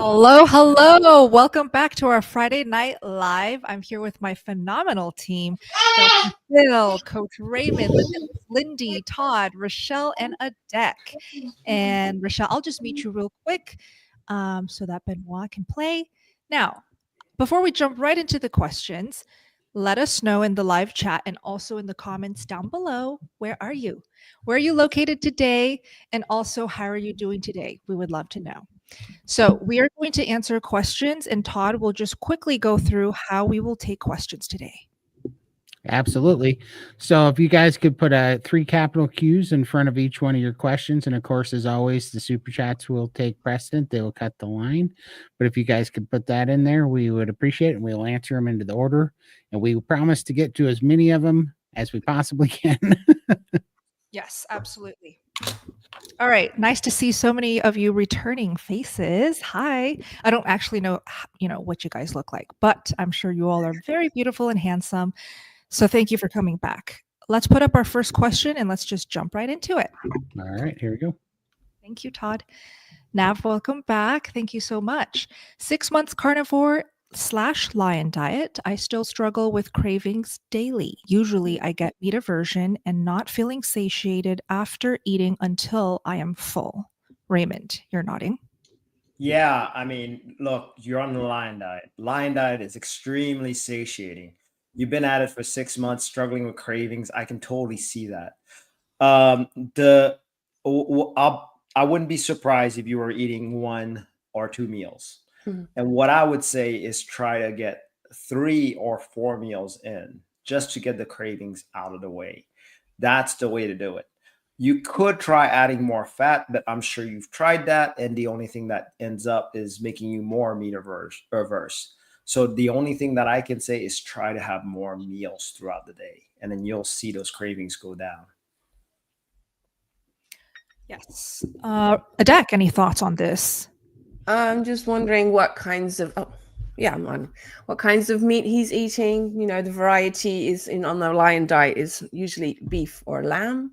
Hello, hello. Welcome back to our Friday Night Live. I'm here with my phenomenal team, Dr. Phil, Coach Raymond, Lindy, Todd, Richelle, and Adek. And Richelle, I'll just meet you real quick so that Benoit can play. Now, before we jump right into the questions, let us know in the live chat and also in the comments down below, where are you? Where are you located today? And also, how are you doing today? We would love to know. So we are going to answer questions, and Todd will just quickly go through how we will take questions today. Absolutely. So if you guys could put 3 capital Qs in front of each one of your questions, and of course, as always, the super chats will take precedent. They will cut the line. But if you guys could put that in there, we would appreciate it, and we'll answer them into the order. And we promise to get to as many of them as we possibly can. Yes, absolutely. All right. Nice to see so many of you returning faces. Hi. I don't actually know, what you guys look like, but I'm sure you all are very beautiful and handsome. So thank you for coming back. Let's put up our first question and let's just jump right into it. All right, here we go. Thank you, Todd. Nav, welcome back. Thank you so much. 6 months carnivore/lion diet. I still struggle with cravings daily. Usually I get meat aversion and not feeling satiated after eating until I am full. Raymond, you're nodding. Yeah, I mean, look, you're on the lion diet. Lion diet is extremely satiating. You've been at it for 6 months, struggling with cravings. I can totally see that. I wouldn't be surprised if you were eating 1 or 2 meals. Mm-hmm. And what I would say is try to get 3 or 4 meals in just to get the cravings out of the way. That's the way to do it. You could try adding more fat, but I'm sure you've tried that. And the only thing that ends up is making you more meat averse. So the only thing that I can say is try to have more meals throughout the day, and then you'll see those cravings go down. Yes. Adek, any thoughts on this? I'm just wondering what kinds of what kinds of meat he's eating. The variety is on the lion diet is usually beef or lamb,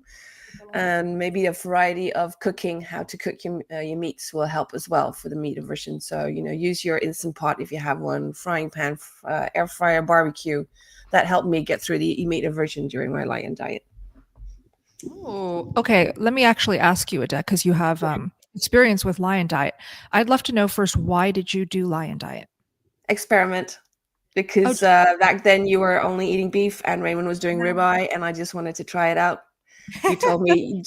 and maybe a variety of cooking. How to cook your meats will help as well for the meat aversion. So use your Instant Pot if you have one, frying pan, air fryer, barbecue. That helped me get through the meat aversion during my lion diet. Oh, okay. Let me actually ask you, Adek, because you have experience with lion diet. I'd love to know first, why did you do lion diet? Experiment. Because back then you were only eating beef and Raymond was doing ribeye, and I just wanted to try it out. You told me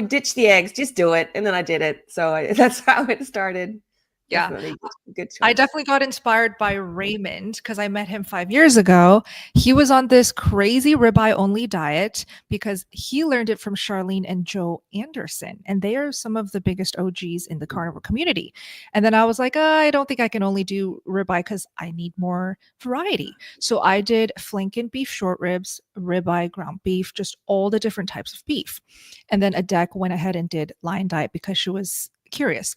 ditch the eggs, just do it, and then I did it. So that's how it started. Yeah, definitely good choice. I definitely got inspired by Raymond because I met him 5 years ago. He was on this crazy ribeye only diet because he learned it from Charlene and Joe Anderson, and they are some of the biggest OGs in the carnivore community. And then I was like, I don't think I can only do ribeye because I need more variety. So I did flank and beef short ribs, ribeye, ground beef, just all the different types of beef. And then Adek went ahead and did lion diet because she was curious.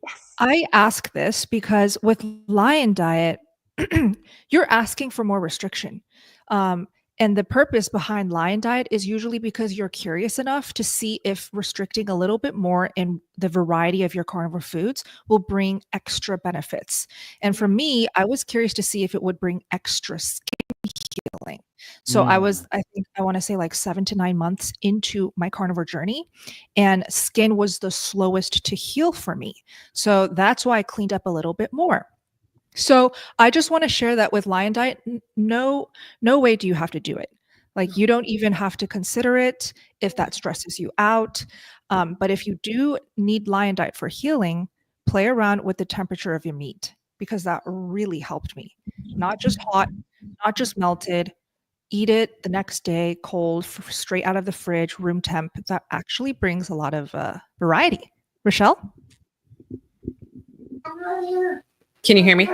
Yes. I ask this because with lion diet, you're asking for more restriction. And the purpose behind lion diet is usually because you're curious enough to see if restricting a little bit more in the variety of your carnivore foods will bring extra benefits. And for me, I was curious to see if it would bring extra skin healing. So I think I want to say like 7 to 9 months into my carnivore journey, and skin was the slowest to heal for me. So that's why I cleaned up a little bit more. So I just want to share that with lion diet, no way do you have to do it. Like, you don't even have to consider it if that stresses you out. But if you do need lion diet for healing, play around with the temperature of your meat, because that really helped me. Not just hot, not just melted. Eat it the next day, cold, straight out of the fridge, room temp. That actually brings a lot of variety. Richelle? Can you hear me?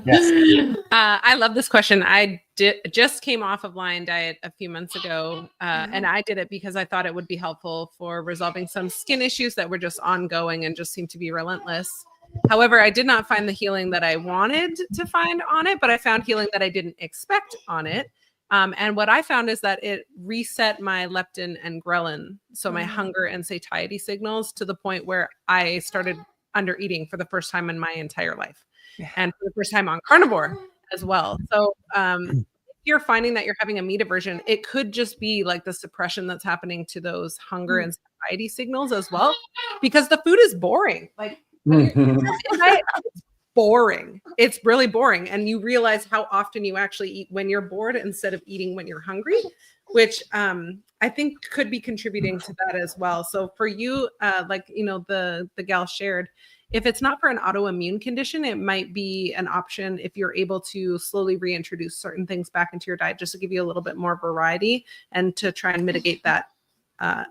Yes. I love this question. I just came off of lion diet a few months ago, and I did it because I thought it would be helpful for resolving some skin issues that were just ongoing and just seemed to be relentless. However, I did not find the healing that I wanted to find on it, but I found healing that I didn't expect on it. And what I found is that it reset my leptin and ghrelin, so my hunger and satiety signals, to the point where I started under eating for the first time in my entire life, Yeah. and for the first time on carnivore as well. So if you're finding that you're having a meat aversion, it could just be like the suppression that's happening to those hunger and satiety signals as well, because the food is boring. Like when it's boring. It's really boring. And you realize how often you actually eat when you're bored instead of eating when you're hungry, which I think could be contributing to that as well. So for you, like, you know, the gal shared, if it's not for an autoimmune condition, it might be an option if you're able to slowly reintroduce certain things back into your diet, just to give you a little bit more variety and to try and mitigate that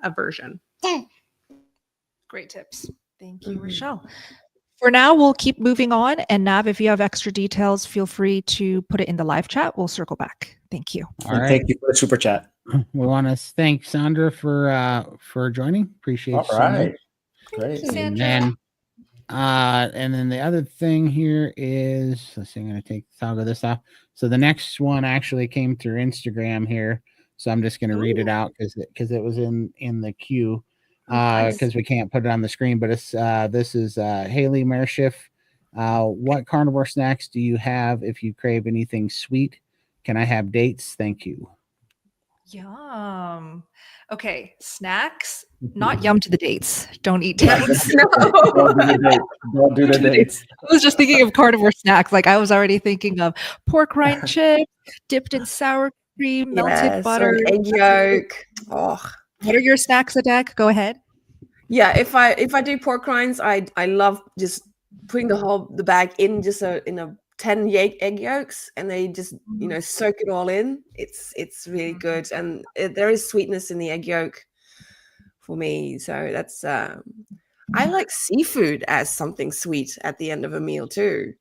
aversion. Great tips. Thank you, Richelle. For now, we'll keep moving on. And Nav, if you have extra details, feel free to put it in the live chat. We'll circle back. Thank you. All right. Thank you for the super chat. We want to thank Sandra for joining. Appreciate All you so much. right. Great. And then the other thing here is, let's see, I'm going to toggle this off. So the next one actually came through Instagram here. So I'm just going to read it out because it was in the queue because we can't put it on the screen. But it's this is Haley Mershiff. What carnivore snacks do you have if you crave anything sweet? Can I have dates? Thank you. Yum. Okay, snacks, not yum to the dates. Don't eat dates. Don't do the dates. I was just thinking of carnivore snacks. Like I was already thinking of pork rind chips dipped in sour cream, melted butter, or egg yolk. Oh, what are your snacks, Adek? Go ahead. yeah. If I do pork rinds, I love just putting the bag in just in a 10 egg yolks, and they just soak it all in. It's really good, and there is sweetness in the egg yolk for me. So that's I like seafood as something sweet at the end of a meal too,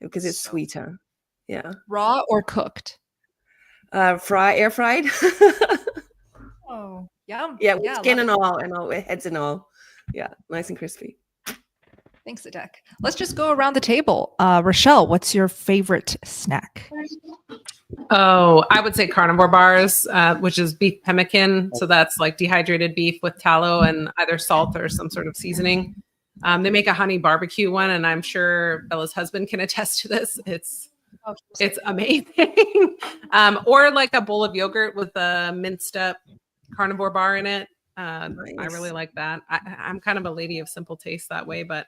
because it's sweeter. Yeah, Raw or cooked? air fried. Oh, yum. Yeah, with skin love and it. all, with heads and all. Yeah, nice and crispy. Thanks, Adek. Let's just go around the table. Richelle, what's your favorite snack? Oh, I would say carnivore bars, which is beef pemmican. So that's like dehydrated beef with tallow and either salt or some sort of seasoning. They make a honey barbecue one, and I'm sure Bella's husband can attest to this. It's amazing. Or like a bowl of yogurt with a minced up carnivore bar in it. I really like that. I'm kind of a lady of simple taste that way, but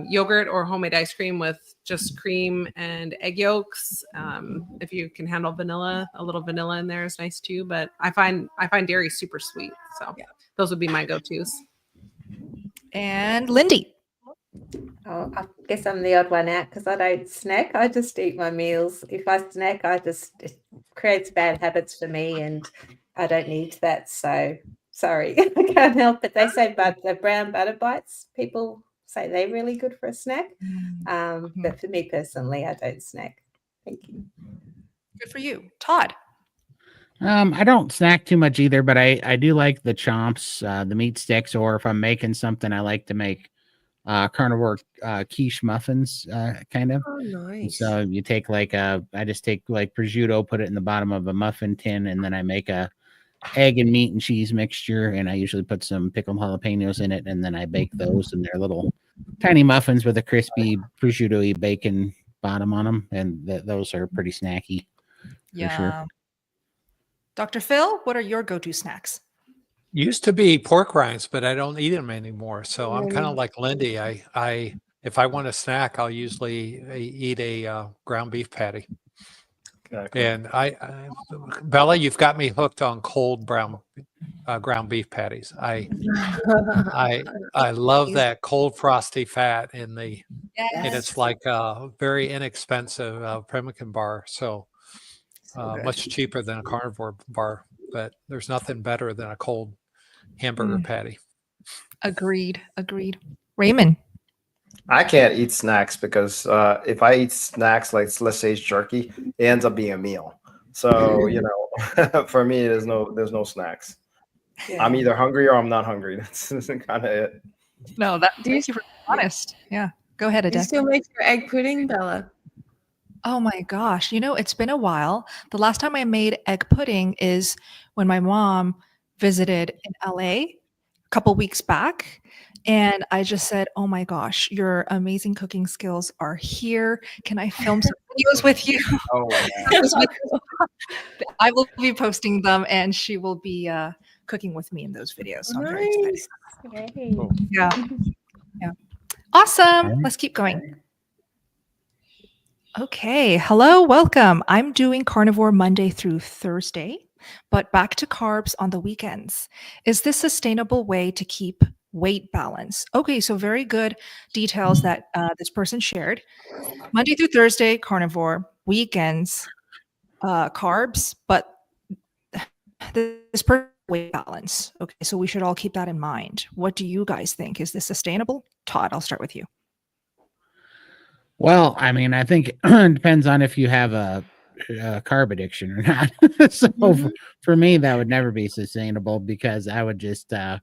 yogurt or homemade ice cream with just cream and egg yolks. If you can handle vanilla, a little vanilla in there is nice too. But I find dairy super sweet, so those would be my go-tos. And Lindy. Oh, I guess I'm the odd one out because I don't snack. I just eat my meals. If I snack, it creates bad habits for me, and I don't need that. So sorry, I can't help it. They say the brown butter bites, people say they're really good for a snack. But for me personally, I don't snack. Thank you. Good for you. Todd. I don't snack too much either, but I do like the chomps, the meat sticks, or if I'm making something, I like to make carnivore quiche muffins, kind of. Oh, nice. So you take I just take like prosciutto, put it in the bottom of a muffin tin, and then I make a egg and meat and cheese mixture, and I usually put some pickled jalapenos in it, and then I bake those, and they're little tiny muffins with a crispy prosciutto-y bacon bottom on them, and those are pretty snacky. Yeah. Sure. Dr. Phil, what are your go-to snacks? Used to be pork rinds, but I don't eat them anymore. So I'm kind of like Lindy. I if I want a snack, I'll usually eat a ground beef patty. Exactly. And Bella, you've got me hooked on cold ground beef patties. I love that cold frosty fat and it's like a very inexpensive pemmican bar. So much cheaper than a carnivore bar, but there's nothing better than a cold hamburger patty. Agreed. Raymond. I can't eat snacks because if I eat snacks, like let's say it's jerky, it ends up being a meal. So for me, there's no snacks. Yeah. I'm either hungry or I'm not hungry. That's kind of it. No, thank you for being honest. Yeah, go ahead, Adek. Do you still make your egg pudding, Bella? Oh my gosh, it's been a while. The last time I made egg pudding is when my mom visited in LA a couple weeks back. And I just said, "Oh my gosh, your amazing cooking skills are here. Can I film some videos with you?" Oh, wow. I will be posting them, and she will be cooking with me in those videos. So I'm very excited. Nice. Yay. Yeah. Awesome. right. Let's keep going. Okay. Hello. Welcome. I'm doing carnivore Monday through Thursday, but back to carbs on the weekends. Is this a sustainable way to keep weight balance? Okay. So very good details that this person shared. Monday through Thursday, carnivore, weekends, carbs, but this person weight balance. Okay. So we should all keep that in mind. What do you guys think? Is this sustainable? Todd, I'll start with you. Well, I mean, I think it depends on if you have a carb addiction or not. So for me, that would never be sustainable because I would just that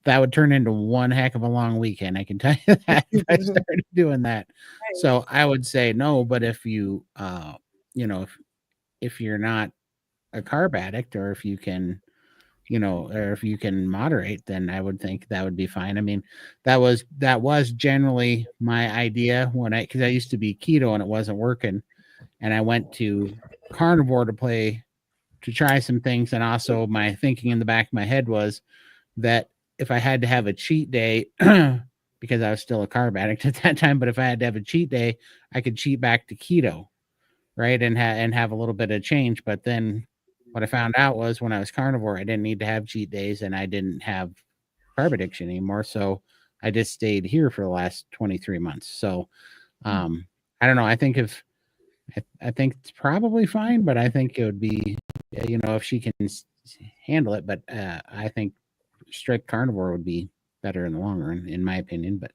would turn into one heck of a long weekend. I can tell you that if I started doing that. So I would say no. But if you if you're not a carb addict, or if you can, or if you can moderate, then I would think that would be fine. I mean, that was generally my idea because I used to be keto and it wasn't working, and I went to carnivore to try some things. And also my thinking in the back of my head was that if I had to have a cheat day, because I was still a carb addict at that time, but if I had to have a cheat day, I could cheat back to keto, right, and have a little bit of change. But then what I found out was when I was carnivore, I didn't need to have cheat days, and I didn't have carb addiction anymore. So I just stayed here for the last 23 months. So I don't know. I think I think it's probably fine, but I think it would be, if she can handle it. But I think strict carnivore would be better in the long run, in my opinion. But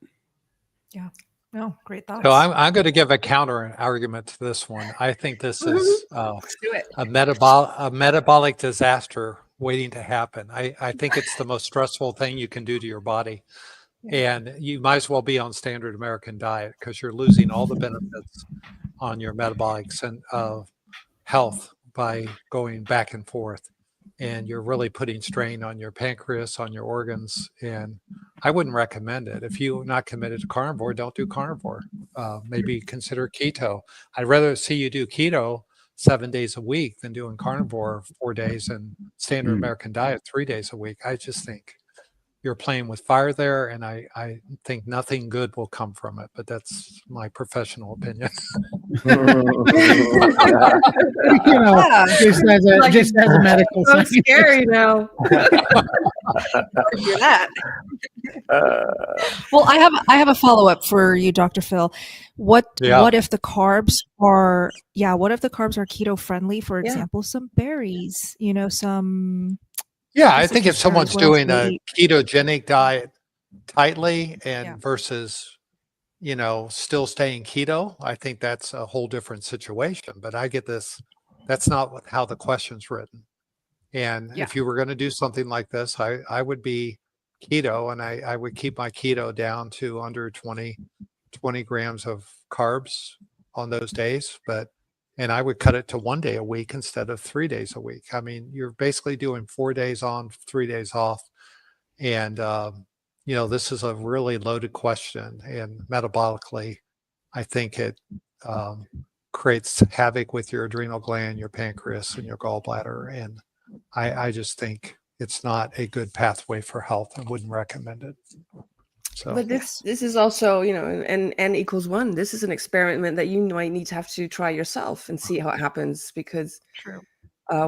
yeah, no, great thoughts. So I'm going to give a counter argument to this one. I think this is Let's do it. a metabolic disaster waiting to happen. I think it's the most stressful thing you can do to your body. And you might as well be on standard American diet because you're losing all the benefits on your metabolic health by going back and forth. And you're really putting strain on your pancreas, on your organs. And I wouldn't recommend it. If you're not committed to carnivore, don't do carnivore. Maybe consider keto. I'd rather see you do keto 7 days a week than doing carnivore 4 days and standard American diet 3 days a week. I just think you're playing with fire there, and I think nothing good will come from it. But that's my professional opinion. Just as a medical So scientist. scary now. Hear that. Well, I have a follow up for you, Dr. Phil. What if the carbs are keto friendly? For example, some berries. Some. Yeah, I think if someone's doing a ketogenic diet tightly and versus, still staying keto, I think that's a whole different situation. But I get this, that's not how the question's written. And if you were going to do something like this, I would be keto, and I would keep my keto down to under 20 grams of carbs on those days. And I would cut it to 1 day a week instead of 3 days a week. I mean, you're basically doing 4 days on, 3 days off. And, this is a really loaded question. And metabolically, I think it creates havoc with your adrenal gland, your pancreas, and your gallbladder. And I just think it's not a good pathway for health. I wouldn't recommend it. So, but this is also, and N equals 1. This is an experiment that you might need to have to try yourself and see how it happens, because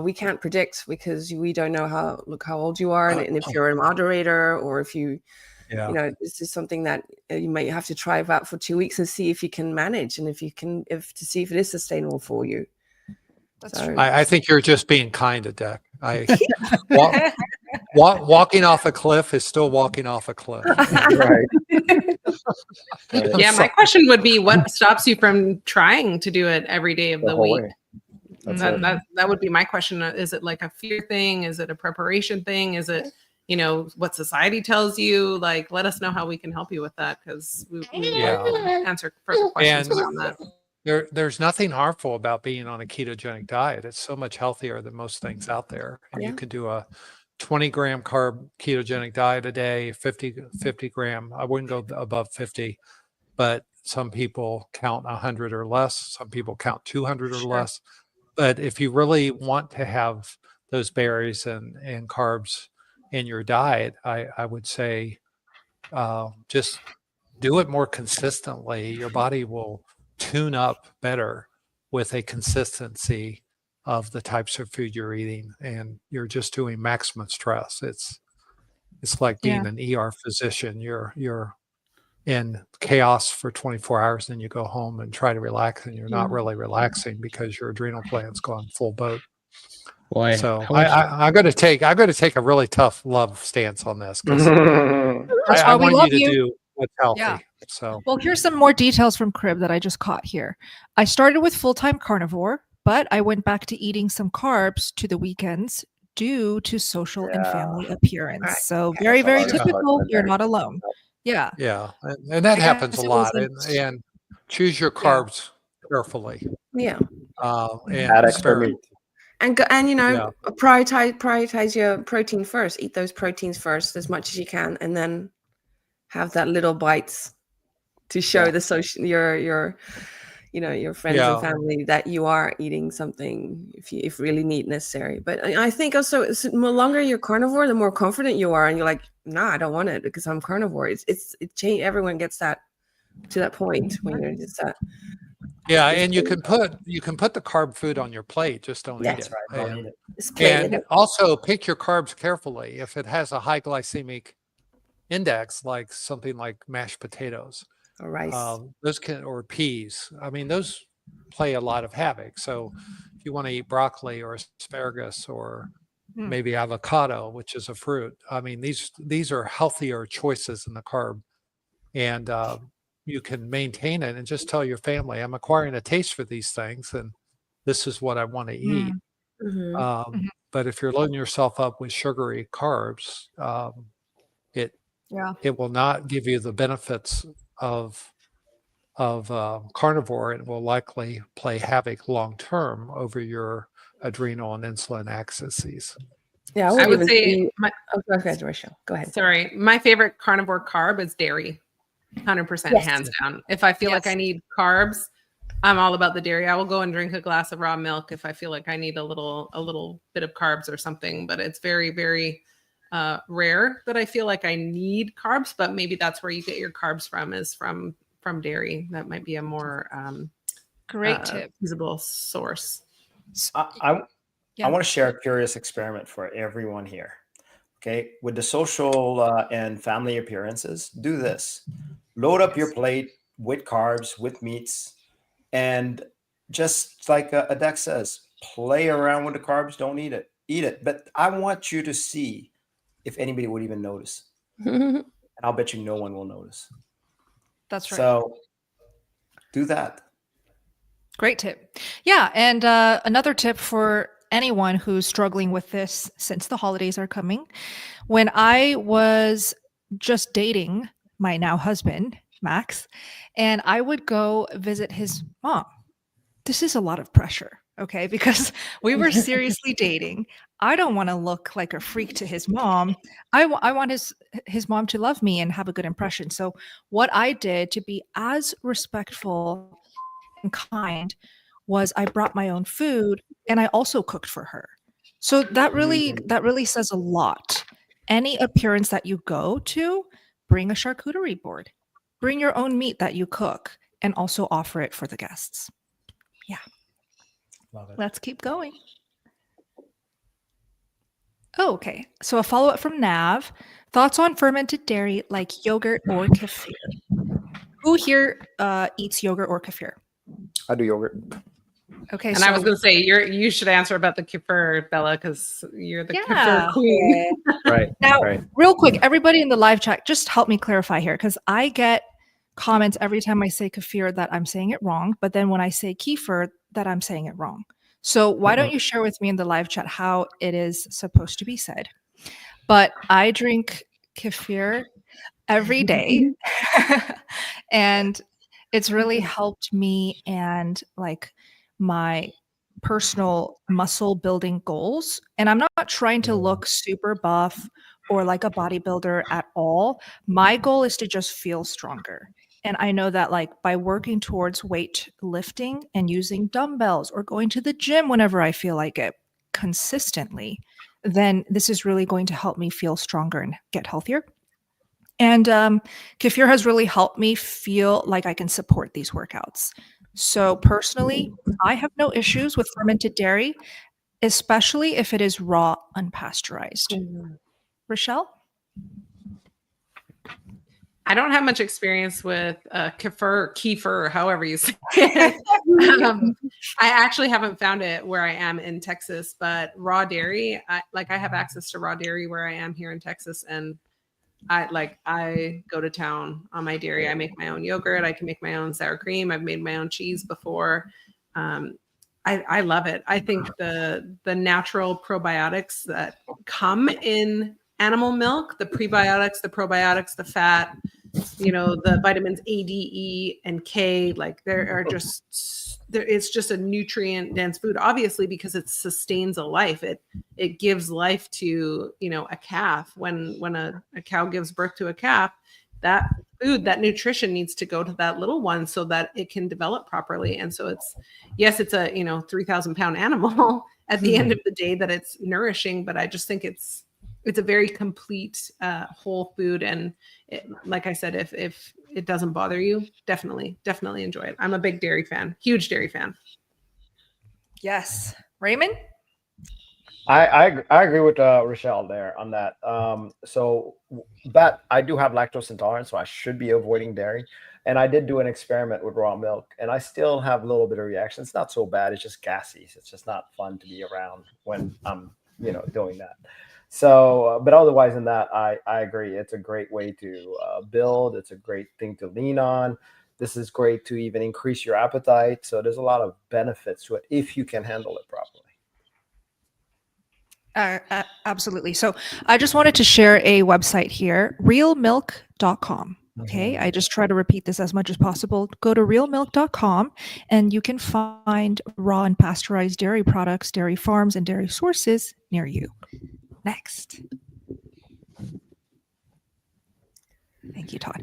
we can't predict, because we don't know how old you are, and if you're a moderator, or if you, this is something that you might have to try out for 2 weeks and see if you can manage, and to see if it is sustainable for you. I think you're just being kind, Adek. Walking off a cliff is still walking off a cliff. Right. Yeah, my question would be, what stops you from trying to do it every day of the week? That would be my question. Is it like a fear thing? Is it a preparation thing? Is it, what society tells you? Like, let us know how we can help you with that, because we answer further questions around that. There's nothing harmful about being on a ketogenic diet. It's so much healthier than most things out there. And you can do a 20-gram carb ketogenic diet a day, 50 gram. I wouldn't go above 50, but some people count 100 or less. Some people count 200 or less. But if you really want to have those berries and carbs in your diet, I would say just do it more consistently. Your body will tune up better with a consistency of the types of food you're eating, and you're just doing maximum stress. It's like being an ER physician. You're in chaos for 24 hours, and you go home and try to relax, and you're not really relaxing because your adrenal gland's gone full boat. Boy, So I'm going to take a really tough love stance on this, because I want you to do what's healthy. Yeah. So, well, here's some more details from Crib that I just caught here. I started with full-time carnivore, but I went back to eating some carbs to the weekends due to social and family appearance. So very, very typical. You're not alone. Yeah. Yeah. And that happens a lot. And choose your carbs carefully. Yeah. And spare it. And prioritize your protein first. Eat those proteins first as much as you can, and then have that little bites to show the social your friends and family that you are eating something if really necessary. But I think also the longer you're carnivore, the more confident you are, and you're like, nah, I don't want it because I'm carnivore. It's change. Everyone gets that to that point when you're just that. Yeah, and you can put the carb food on your plate. Just don't eat it. Right. Don't eat it. And also pick your carbs carefully. If it has a high glycemic index, like something like mashed potatoes or rice, or peas. I mean, those play a lot of havoc. So if you want to eat broccoli or asparagus or maybe avocado, which is a fruit, I mean, these are healthier choices in the carb, and you can maintain it and just tell your family, I'm acquiring a taste for these things, and this is what I want to eat. But if you're loading yourself up with sugary carbs, it will not give you the benefits of carnivore. It will likely play havoc long term over your adrenal and insulin axes. Yeah, I would say go ahead, Richelle. Go ahead. Sorry, my favorite carnivore carb is dairy. 100% hands down. If I feel like I need carbs, I'm all about the dairy. I will go and drink a glass of raw milk if I feel like I need a little bit of carbs or something. But it's very, very rare that I feel like I need carbs. But maybe that's where you get your carbs from, is from dairy. That might be a more great tip, feasible source. I want to share a curious experiment for everyone here. Okay, with the social and family appearances, do this. Load up your plate with carbs, with meats, and just like Adek says, play around with the carbs. Don't eat it. Eat it. But I want you to see if anybody would even notice. And I'll bet you no one will notice. That's right. So do that. Great tip. Yeah. And another tip for anyone who's struggling with this since the holidays are coming. When I was just dating my now husband, Max, and I would go visit his mom. This is a lot of pressure, okay? Because we were seriously dating. I don't want to look like a freak to his mom. I want his mom to love me and have a good impression. So what I did to be as respectful and kind was I brought my own food and I also cooked for her. So that really says a lot. Any appearance that you go to, bring a charcuterie board. Bring your own meat that you cook and also offer it for the guests. Yeah. Love it. Let's keep going. Oh, okay. So a follow-up from Nav. Thoughts on fermented dairy like yogurt or kefir? Who here eats yogurt or kefir? I do yogurt. Okay. And so, I was going to say, you should answer about the kefir, Bella, because you're the kefir queen. Right. Now, right. real quick, everybody in the live chat, just help me clarify here, because I get comments every time I say kefir that I'm saying it wrong, but then when I say kefir, that I'm saying it wrong. So why don't you share with me in the live chat how it is supposed to be said? But I drink kefir every day, and it's really helped me and like my personal muscle building goals. And I'm not trying to look super buff or like a bodybuilder at all. My goal is to just feel stronger. And I know that like by working towards weight lifting and using dumbbells or going to the gym whenever I feel like it consistently, then this is really going to help me feel stronger and get healthier. And Kefir has really helped me feel like I can support these workouts. So personally, I have no issues with fermented dairy, especially if it is raw, unpasteurized. Richelle? I don't have much experience with kefir, however you say it. I actually haven't found it where I am in Texas, but raw dairy, I have access to raw dairy where I am here in Texas, and I go to town on my dairy. I make my own yogurt. I can make my own sour cream. I've made my own cheese before. I love it. I think the natural probiotics that come in animal milk, the prebiotics, the probiotics, the fat, the vitamins A, D, E, and K, it's just a nutrient dense food, obviously, because it sustains a life. It gives life to, a calf. When a cow gives birth to a calf, that food, that nutrition needs to go to that little one so that it can develop properly. And so it's a 3,000 pound animal at the end of the day that it's nourishing, but I just think it's a very complete whole food. And like I said, if it doesn't bother you, definitely enjoy it. I'm a big dairy fan, huge dairy fan. Yes. Raymond? I agree with Richelle there on that. So that I do have lactose intolerance, so I should be avoiding dairy. And I did do an experiment with raw milk, and I still have a little bit of reaction. It's not so bad. It's just gassy. It's just not fun to be around when I'm, doing that. So, but otherwise than that, I agree. It's a great way to build. It's a great thing to lean on. This is great to even increase your appetite. So there's a lot of benefits to it if you can handle it properly. Absolutely. So I just wanted to share a website here, realmilk.com. Okay. I just try to repeat this as much as possible. Go to realmilk.com and you can find raw and pasteurized dairy products, dairy farms, and dairy sources near you. Next. Thank you, Todd.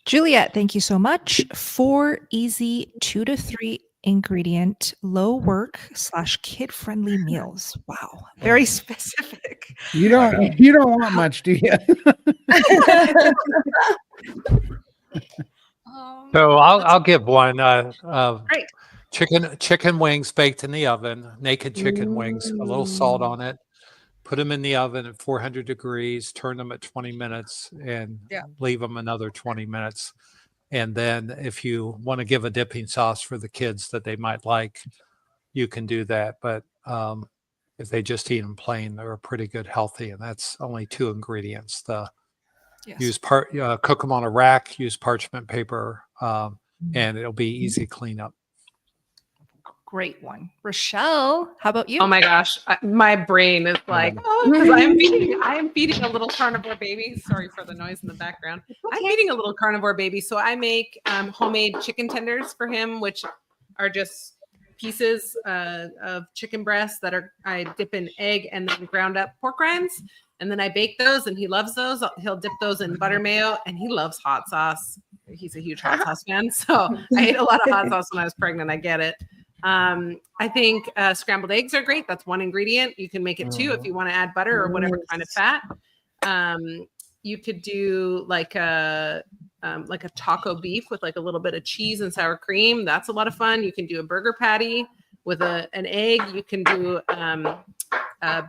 Juliet, thank you so much. 4 easy 2 to 3 ingredient, low work / kid friendly meals. Wow, very specific. You don't want much, do you? So I'll give one. Great. Chicken wings baked in the oven, naked chicken wings, a little salt on it. Put them in the oven at 400 degrees, turn them at 20 minutes and leave them another 20 minutes. And then if you want to give a dipping sauce for the kids that they might like, you can do that. But if they just eat them plain, they're pretty good, healthy. And that's only 2 ingredients. Cook them on a rack, use parchment paper, and it'll be easy cleanup. Great one. Richelle, how about you? Oh my gosh, my brain is like, I am feeding a little carnivore baby. Sorry for the noise in the background. I'm feeding a little carnivore baby. So I make homemade chicken tenders for him, which are just pieces of chicken breasts that I dip in egg and then ground up pork rinds. And then I bake those and he loves those. He'll dip those in butter mayo and he loves hot sauce. He's a huge hot sauce fan. So I ate a lot of hot sauce when I was pregnant. I get it. I think scrambled eggs are great. That's 1 ingredient. You can make it 2 if you want to add butter or whatever kind of fat. You could do like a taco beef with like a little bit of cheese and sour cream. That's a lot of fun. You can do a burger patty with an egg. You can do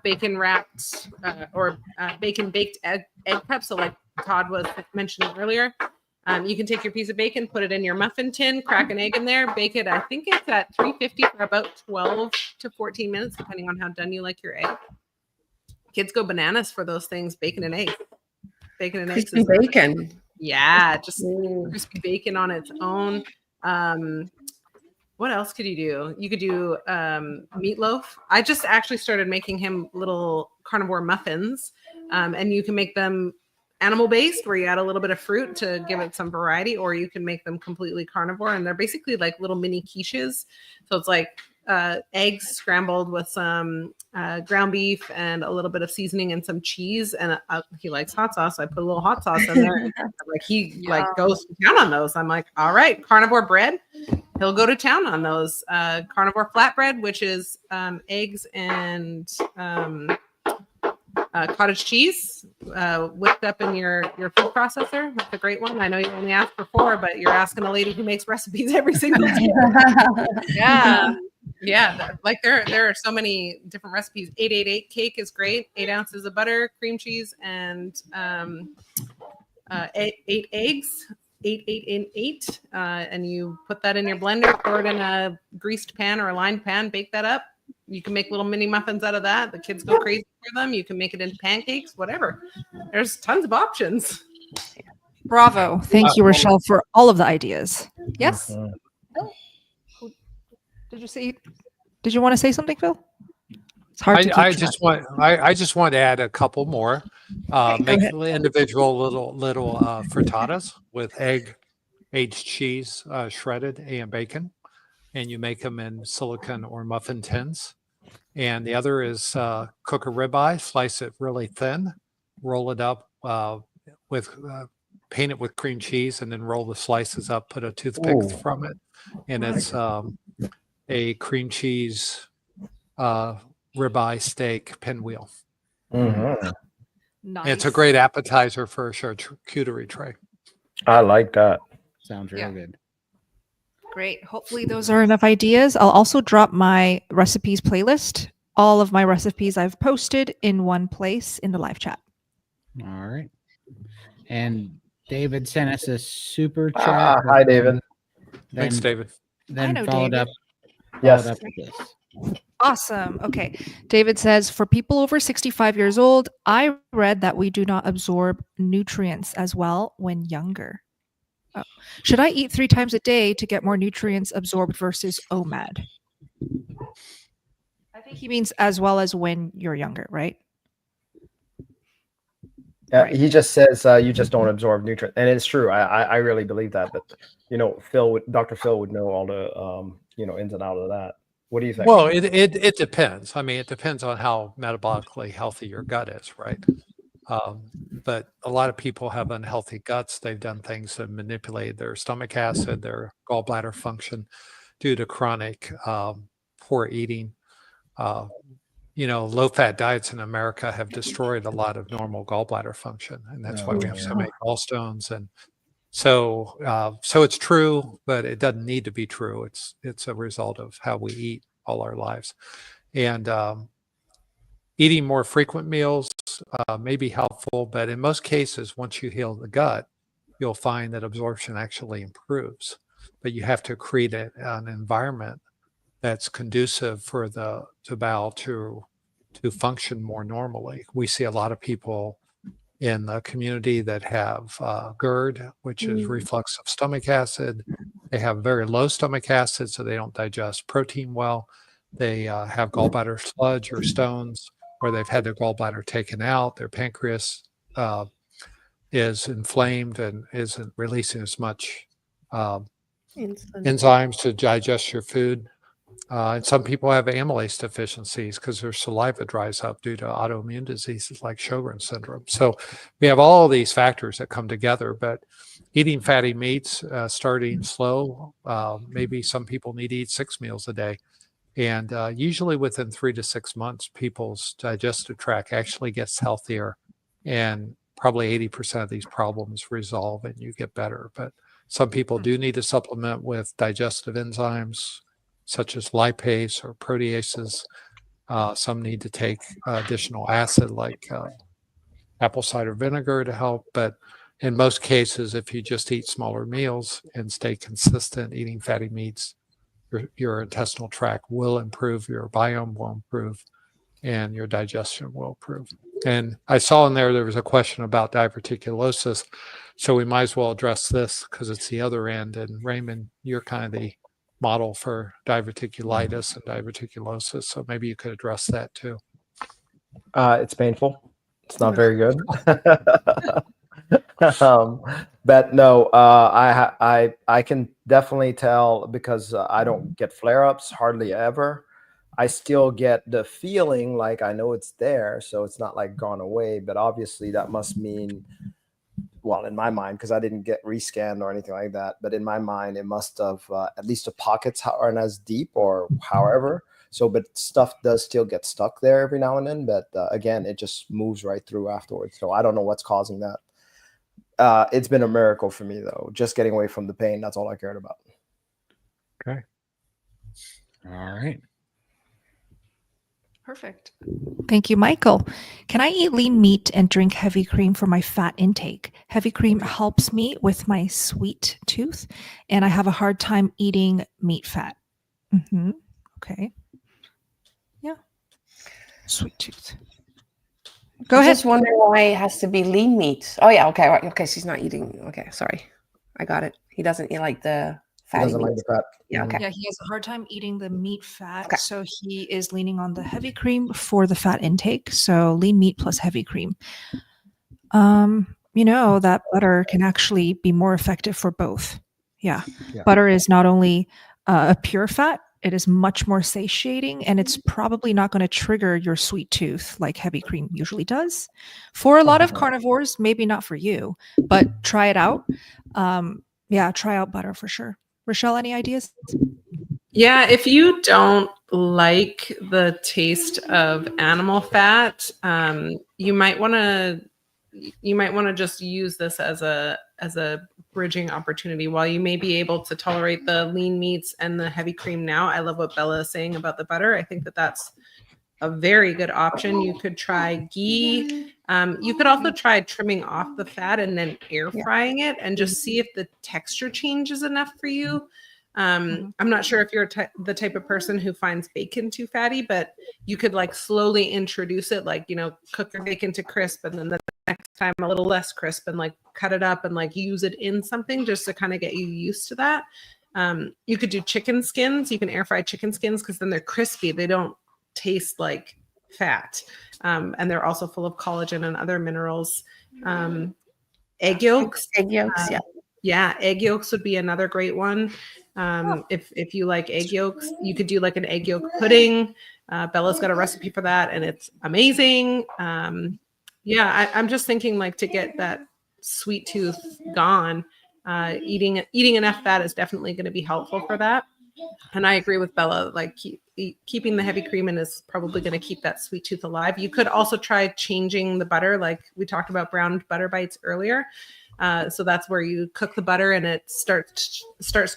bacon wrapped or bacon baked egg prep. So like Todd was mentioning earlier. You can take your piece of bacon, put it in your muffin tin, crack an egg in there, bake it. I think it's at 350 for about 12 to 14 minutes, depending on how done you like your egg. Kids go bananas for those things, bacon and eggs. Bacon and eggs. Crispy bacon. Yeah, just crispy bacon on its own. What else could you do? You could do meatloaf. I just actually started making him little carnivore muffins, and you can make them animal based where you add a little bit of fruit to give it some variety, or you can make them completely carnivore, and they're basically like little mini quiches. So it's like eggs scrambled with some ground beef and a little bit of seasoning and some cheese. And he likes hot sauce, so I put a little hot sauce in there. And, like he like goes to town on those. I'm like, all right, carnivore bread. He'll go to town on those. Carnivore flatbread, which is eggs and cottage cheese whipped up in your food processor. That's a great one. I know you only asked for 4, but you're asking a lady who makes recipes every single day. Like there are so many different recipes. 888 cake is great. 8 ounces of butter, cream cheese, and 8 eggs. 8, 8, and 8, and you put that in your blender, pour it in a greased pan or a lined pan, bake that up. You can make little mini muffins out of that. The kids go crazy for them. You can make it into pancakes, whatever. There's tons of options. Bravo. Thank you, Richelle, for all of the ideas. Yes? Did you want to say something, Phil? It's hard to I just want to add a couple more. Make individual little frittatas with egg, aged cheese, shredded, and bacon, and you make them in silicone or muffin tins. And the other is cook a ribeye, slice it really thin, roll it up with paint it with cream cheese, and then roll the slices up. Put a toothpick from it, and it's a cream cheese ribeye steak pinwheel. Nice. It's a great appetizer for a charcuterie tray. I like that. Sounds real good. Great. Hopefully those are enough ideas. I'll also drop my recipes playlist. All of my recipes I've posted in one place in the live chat. All right. And David sent us a super chat. Hi, David. Thanks, David. Then know followed David. up with this. Awesome. Okay. David says, for people over 65 years old, I read that we do not absorb nutrients as well when younger. Oh. Should I eat 3 times a day to get more nutrients absorbed versus OMAD? I think he means as well as when you're younger, right? Yeah, he just says you just don't absorb nutrients, and it's true. I really believe that. But Dr. Phil would know all the ins and outs of that. What do you think? Well, it depends. I mean, it depends on how metabolically healthy your gut is, right? But a lot of people have unhealthy guts. They've done things to manipulate their stomach acid, their gallbladder function due to chronic poor eating. Low-fat diets in America have destroyed a lot of normal gallbladder function, and that's why we have so many gallstones. And so it's true, but it doesn't need to be true. It's a result of how we eat all our lives, and eating more frequent meals may be helpful. But in most cases, once you heal the gut, you'll find that absorption actually improves. But you have to create an environment that's conducive for the bowel to function more normally. We see a lot of people in the community that have GERD, which is reflux of stomach acid. They have very low stomach acid, so they don't digest protein well. They have gallbladder sludge or stones, or they've had their gallbladder taken out. Their pancreas is inflamed and isn't releasing as much enzymes to digest your food. And some people have amylase deficiencies because their saliva dries up due to autoimmune diseases like Sjogren's syndrome. So we have all these factors that come together, but eating fatty meats, starting slow, maybe some people need to eat 6 meals a day. And usually within 3 to 6 months, people's digestive tract actually gets healthier, and probably 80% of these problems resolve and you get better. But some people do need to supplement with digestive enzymes, such as lipase or proteases. Some need to take additional acid like apple cider vinegar to help. But in most cases, if you just eat smaller meals and stay consistent eating fatty meats, your intestinal tract will improve, your biome will improve, and your digestion will improve. And I saw in there was a question about diverticulosis, so we might as well address this because it's the other end. And Raymond, you're kind of the model for diverticulitis and diverticulosis, so maybe you could address that too. It's painful. It's not very good. But no, I can definitely tell because I don't get flare-ups hardly ever. I still get the feeling like I know it's there, so it's not like gone away. But obviously, that must mean, well, in my mind, because I didn't get rescanned or anything like that, but in my mind, it must have at least the pockets aren't as deep or however. So, but stuff does still get stuck there every now and then. But again, it just moves right through afterwards. So I don't know what's causing that. It's been a miracle for me, though. Just getting away from the pain. That's all I cared about. Okay. All right. Perfect. Thank you, Michael. Can I eat lean meat and drink heavy cream for my fat intake? Heavy cream helps me with my sweet tooth, and I have a hard time eating meat fat. Okay. Yeah. Sweet tooth. Go I'm ahead. just wondering why it has to be lean meat. Oh yeah, okay, right. Okay, she's not eating. Okay, sorry, I got it. He doesn't eat like the He fatty doesn't like meat. the fat. Yeah, okay. Yeah, he has a hard time eating the meat fat, Okay. so he is leaning on the heavy cream for the fat intake. So lean meat plus heavy cream. You know that butter can actually be more effective for both. Yeah. Butter is not only a pure fat, it is much more satiating, and it's probably not going to trigger your sweet tooth like heavy cream usually does. For a lot of carnivores, maybe not for you, but try it out. Yeah, try out butter for sure. Richelle, any ideas? Yeah, if you don't like the taste of animal fat, you might want to just use this as a bridging opportunity. While you may be able to tolerate the lean meats and the heavy cream now, I love what Bella is saying about the butter. I think that that's a very good option. You could try ghee. You could also try trimming off the fat and then air frying it and just see if the texture changes enough for you. I'm not sure if you're the type of person who finds bacon too fatty, but you could like slowly introduce it, like, you know, cook your bacon to crisp and then the next time a little less crisp and like cut it up and like use it in something just to kind of get you used to that. You could do chicken skins. You can air fry chicken skins because then they're crispy. They don't taste like fat. And they're also full of collagen and other minerals. Egg yolks. Egg yolks, Yeah, egg yolks would be another great one. If you like egg yolks, you could do like an egg yolk pudding. Bella's got a recipe for that, and it's amazing. I'm just thinking like to get that sweet tooth gone, eating enough fat is definitely going to be helpful for that. And I agree with Bella, like keeping the heavy cream in is probably going to keep that sweet tooth alive. You could also try changing the butter, like we talked about browned butter bites earlier. So that's where you cook the butter and it starts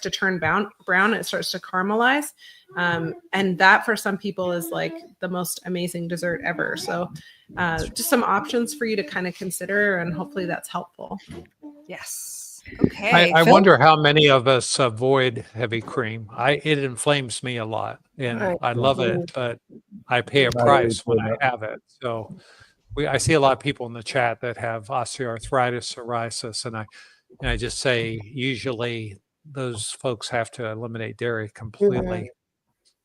to turn brown. It starts to caramelize. And that for some people is like the most amazing dessert ever. So just some options for you to kind of consider, and hopefully that's helpful. Yes. Okay. I wonder how many of us avoid heavy cream. It inflames me a lot, and I love it, but I pay a price when I have it. So I see a lot of people in the chat that have osteoarthritis, psoriasis, and I just say usually those folks have to eliminate dairy completely.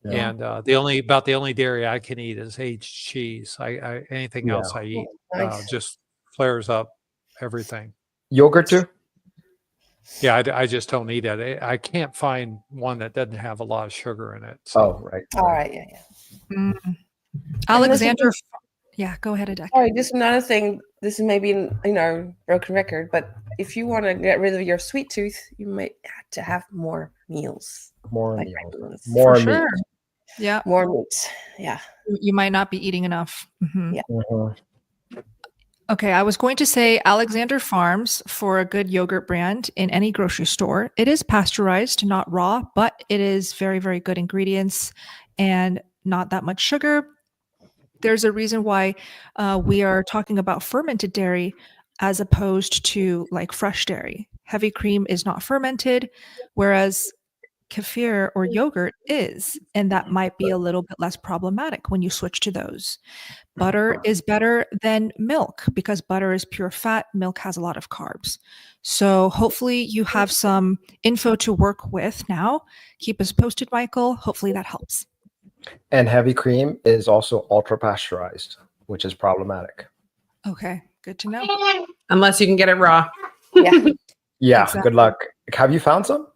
And the only dairy I can eat is aged cheese. Anything else I eat just flares up everything. Yogurt too? Yeah, I just don't eat it. I can't find one that doesn't have a lot of sugar in it. So. Oh, right. All right, yeah. Alexander. Yeah, go ahead, Adek. Sorry, just another thing. This is maybe, broken record, but if you want to get rid of your sweet tooth, you might have to have more meals. More like meals. For More sure. meat. Yeah. More meat. Yeah. You might not be eating enough. Yeah. Okay, I was going to say Alexander Farms for a good yogurt brand in any grocery store. It is pasteurized, not raw, but it is very, very good ingredients and not that much sugar. There's a reason why we are talking about fermented dairy as opposed to like fresh dairy. Heavy cream is not fermented, whereas kefir or yogurt is, and that might be a little bit less problematic when you switch to those. Butter is better than milk because butter is pure fat. Milk has a lot of carbs. So hopefully you have some info to work with now. Keep us posted, Michael. Hopefully that helps. And heavy cream is also ultra pasteurized, which is problematic. Okay, good to know. Unless you can get it raw. Yeah. Yeah. Exactly. Good luck. Have you found some?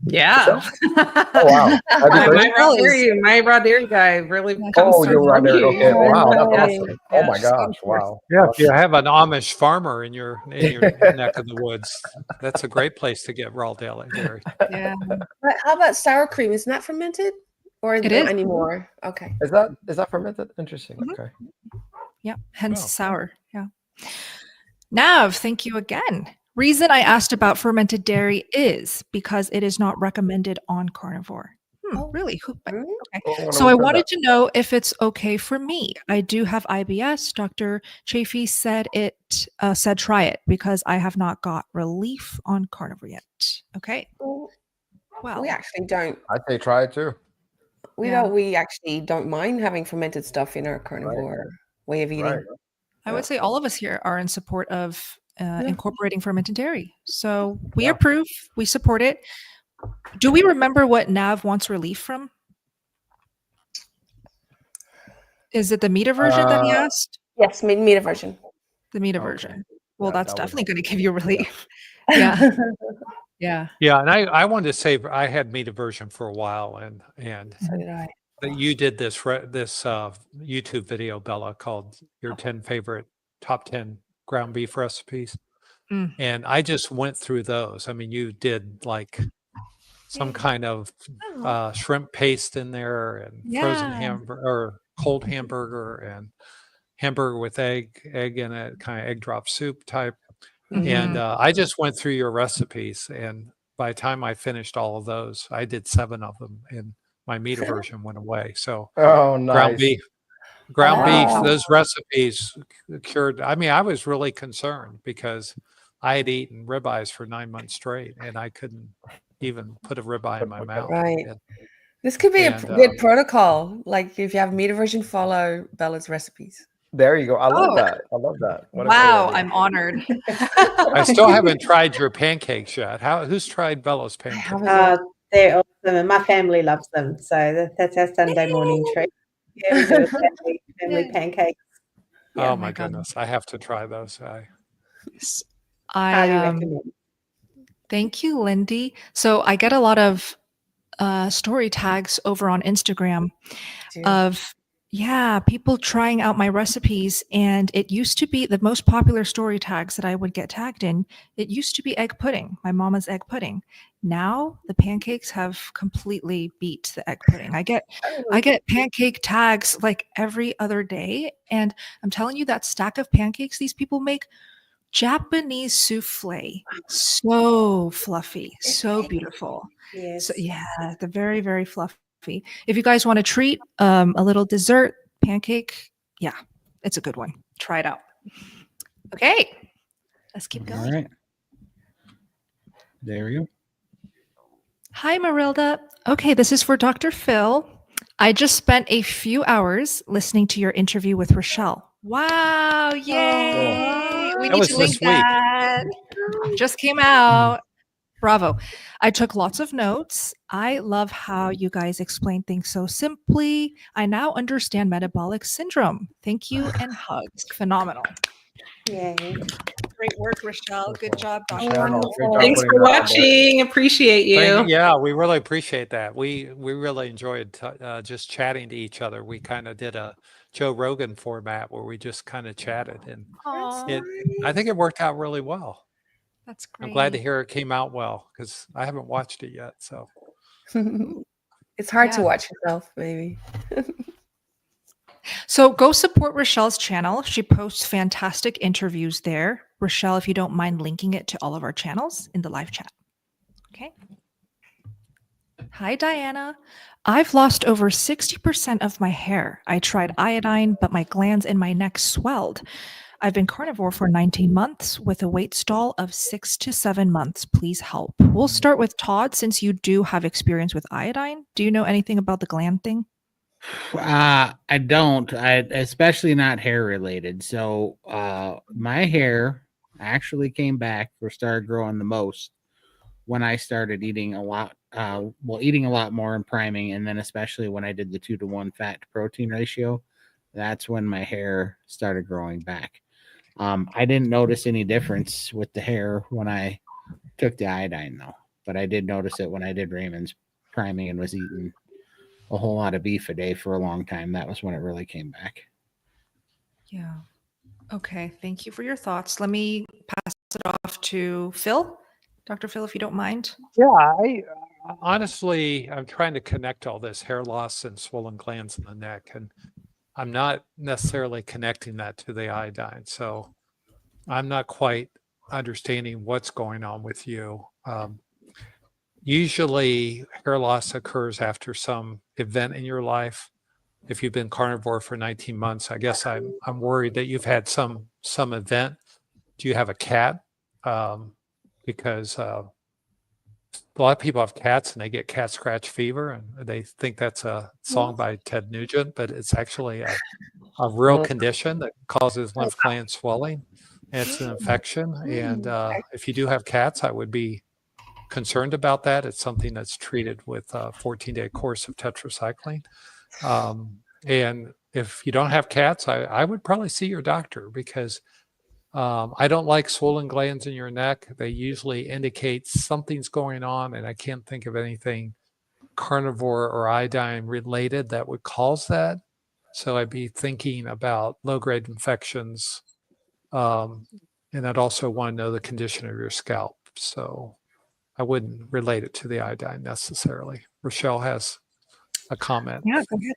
Yeah. Oh wow. Have you heard? My raw dairy guy really Yeah. comes Oh, through you're right for there. me. Okay. Wow, that's Nice. awesome. Oh my she's going gosh. forth. Wow. Yeah, if you have an Amish farmer in your neck of the woods, that's a great place to get raw dairy. Yeah. But how about sour cream? Isn't that fermented? Or It is. anymore? Okay. Is that fermented? Interesting. Mhm. Okay. Yeah. Hence Wow. sour. Yeah. Nav, thank you again. Reason I asked about fermented dairy is because it is not recommended on carnivore. Oh. Really? Okay. Oh, So I wanted to know if it's okay for me. I do have IBS. Dr. Chafee said said try it because I have not got relief on carnivore yet. Okay. Well, We actually don't. I'd say try it too. We actually don't mind having fermented stuff in our carnivore way of eating. Right. I would say all of us here are in support of incorporating fermented dairy. So we Yeah. approve. We support it. Do we remember what Nav wants relief from? Is it the meat aversion that he asked? Yes, meat aversion. The meat Okay. aversion. Well, Yeah, that's that would definitely help. going to give you relief. Yeah. Yeah. Yeah, and I wanted to say I had meat aversion for a while, and So did I. that you did this YouTube video, Bella, called your 10 favorite top 10 ground beef recipes. Mm. And I just went through those. I mean, you did like some kind of shrimp paste in there, and frozen Yeah. hamburger or cold hamburger, and hamburger with egg in it, kind of egg drop soup type. And I just went through your recipes, and by the time I finished all of those, I did 7 of them, and my meat aversion went away. So Oh, nice. ground beef, Wow. those recipes cured. I mean, I was really concerned because I had eaten ribeyes for 9 months straight, and I couldn't even put a ribeye in my mouth. Right. And This could be a And, good protocol. Like if you have meat aversion, follow Bella's recipes. There you go. I love Oh. that. I love that. What a great Wow, idea. I'm honored. I still haven't tried your pancakes yet. Who's tried Bella's pancakes? They're awesome, and my family loves them. So that's our Sunday morning treat. Yeah, we do a family pancakes. Oh Oh my my God. goodness, I have to try those. Highly I recommend. thank you, Lindy. So I get a lot of story tags over on Instagram of people trying out my recipes, and it used to be the most popular story tags that I would get tagged in. It used to be egg pudding, my mama's egg pudding. Now the pancakes have completely beat the egg pudding. I get pancake tags like every other day, and I'm telling you, that stack of pancakes these people make, Japanese souffle, so fluffy, so beautiful. Yes. So yeah, the very, very fluffy. If you guys want to treat a little dessert pancake, yeah, it's a good one. Try it out. Okay, let's keep All going. right. There we go. Hi, Marilda. Okay, this is for Dr. Phil. I just spent a few hours listening to your interview with Richelle. Wow, yay! We That need was to link this week. that. Just came out. Bravo. I took lots of notes. I love how you guys explain things so simply. I now understand metabolic syndrome. Thank you and hugs. Phenomenal. Yay. Great work, Richelle. Good job, Dr. Channel. Great job Thanks putting for that out there. watching. Appreciate you. Yeah, we really appreciate that. We really enjoyed just chatting to each other. We kind of did a Joe Rogan format where we just kind of chatted, and I think it worked out really well. That's great. I'm glad to hear it came out well because I haven't watched it yet. So It's hard to Yeah. watch yourself, maybe. So go support Richelle's channel. She posts fantastic interviews there. Richelle, if you don't mind linking it to all of our channels in the live chat. Okay. Hi, Diana. I've lost over 60% of my hair. I tried iodine, but my glands in my neck swelled. I've been carnivore for 19 months with a weight stall of 6 to 7 months. Please help. We'll start with Todd since you do have experience with iodine. Do you know anything about the gland thing? I don't. Especially not hair related. So my hair actually came back or started growing the most when I started eating a lot. Eating a lot more and priming, and then especially when I did the 2-to-1 fat to protein ratio, that's when my hair started growing back. I didn't notice any difference with the hair when I took the iodine though, but I did notice it when I did Raymond's priming and was eating a whole lot of beef a day for a long time. That was when it really came back. Yeah. Okay. Thank you for your thoughts. Let me pass it off to Phil. Dr. Phil, if you don't mind. Yeah, I honestly, I'm trying to connect all this hair loss and swollen glands in the neck, and I'm not necessarily connecting that to the iodine. So I'm not quite understanding what's going on with you. Usually hair loss occurs after some event in your life. If you've been carnivore for 19 months, I guess I'm worried that you've had some event. Do you have a cat? Because a lot of people have cats and they get cat scratch fever, and they think that's a song by Ted Nugent, but it's actually a real condition that causes lymph gland swelling. And it's an infection. And if you do have cats, I would be concerned about that. It's something that's treated with a 14-day course of tetracycline. And if you don't have cats, I would probably see your doctor, because I don't like swollen glands in your neck. They usually indicate something's going on, and I can't think of anything carnivore or iodine related that would cause that. So I'd be thinking about low-grade infections. And I'd also want to know the condition of your scalp. So I wouldn't relate it to the iodine necessarily. Richelle has a comment. Yeah, go ahead.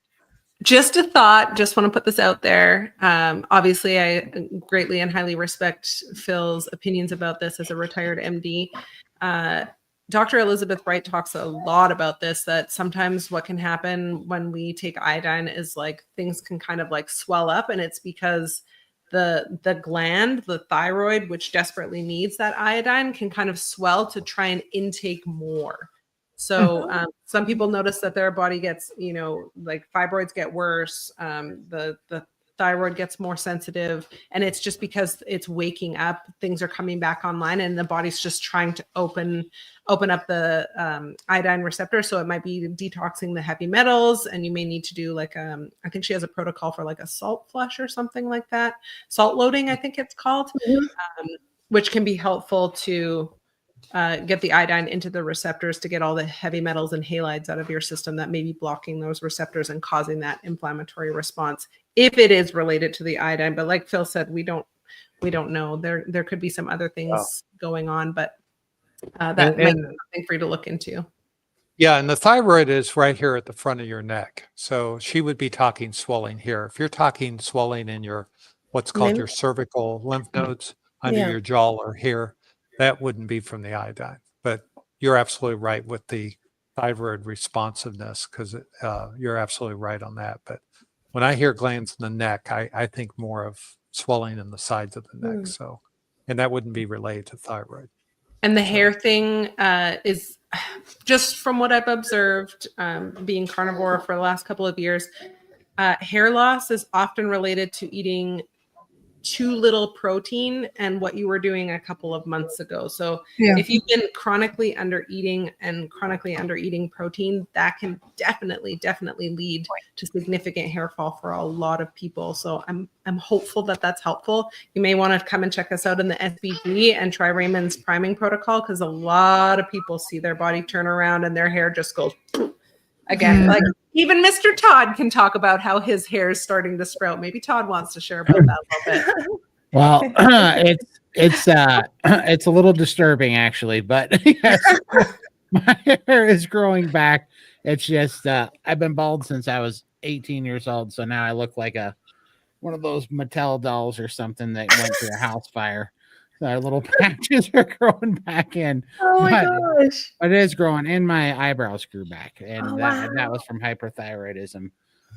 Just a thought, just want to put this out there. Obviously, I greatly and highly respect Phil's opinions about this as a retired MD. Dr. Elizabeth Wright talks a lot about this, that sometimes what can happen when we take iodine is like things can kind of like swell up, and it's because the gland, the thyroid, which desperately needs that iodine, can kind of swell to try and intake more. So some people notice that their body gets, like fibroids get worse, the thyroid gets more sensitive, and it's just because it's waking up, things are coming back online, and the body's just trying to open up the iodine receptor. So it might be detoxing the heavy metals, and you may need to do like I think she has a protocol for like a salt flush or something like that, salt loading I think it's called, which can be helpful to get the iodine into the receptors to get all the heavy metals and halides out of your system that may be blocking those receptors and causing that inflammatory response, if it is related to the iodine. But like Phil said, we don't know. There could be some other things going on, but that might be something for you to look into. Yeah, and the thyroid is right here at the front of your neck. So she would be talking swelling here. If you're talking swelling in your what's called your cervical lymph nodes under your jaw or here, that wouldn't be from the iodine. But you're absolutely right with the thyroid responsiveness, because you're absolutely right on that. But when I hear glands in the neck, I think more of swelling in the sides of the neck. So, and that wouldn't be related to thyroid. And the hair thing is just from what I've observed, being carnivore for the last couple of years, hair loss is often related to eating too little protein and what you were doing a couple of months ago. So if you've been chronically under eating protein, that can definitely lead to significant hair fall for a lot of people. So I'm hopeful that that's helpful. You may want to come and check us out in the SBG and try Raymond's priming protocol, because a lot of people see their body turn around and their hair just goes again. Like even Mr. Todd can talk about how his hair is starting to sprout. Maybe Todd wants to share about that a little bit. Well, it's a little disturbing actually, but yes, my hair is growing back. It's just I've been bald since I was 18 years old, so now I look like one of those Mattel dolls or something that went through a house fire. So little patches are growing back in. Oh my gosh! But it is growing, and my eyebrows grew back, and that was from hyperthyroidism,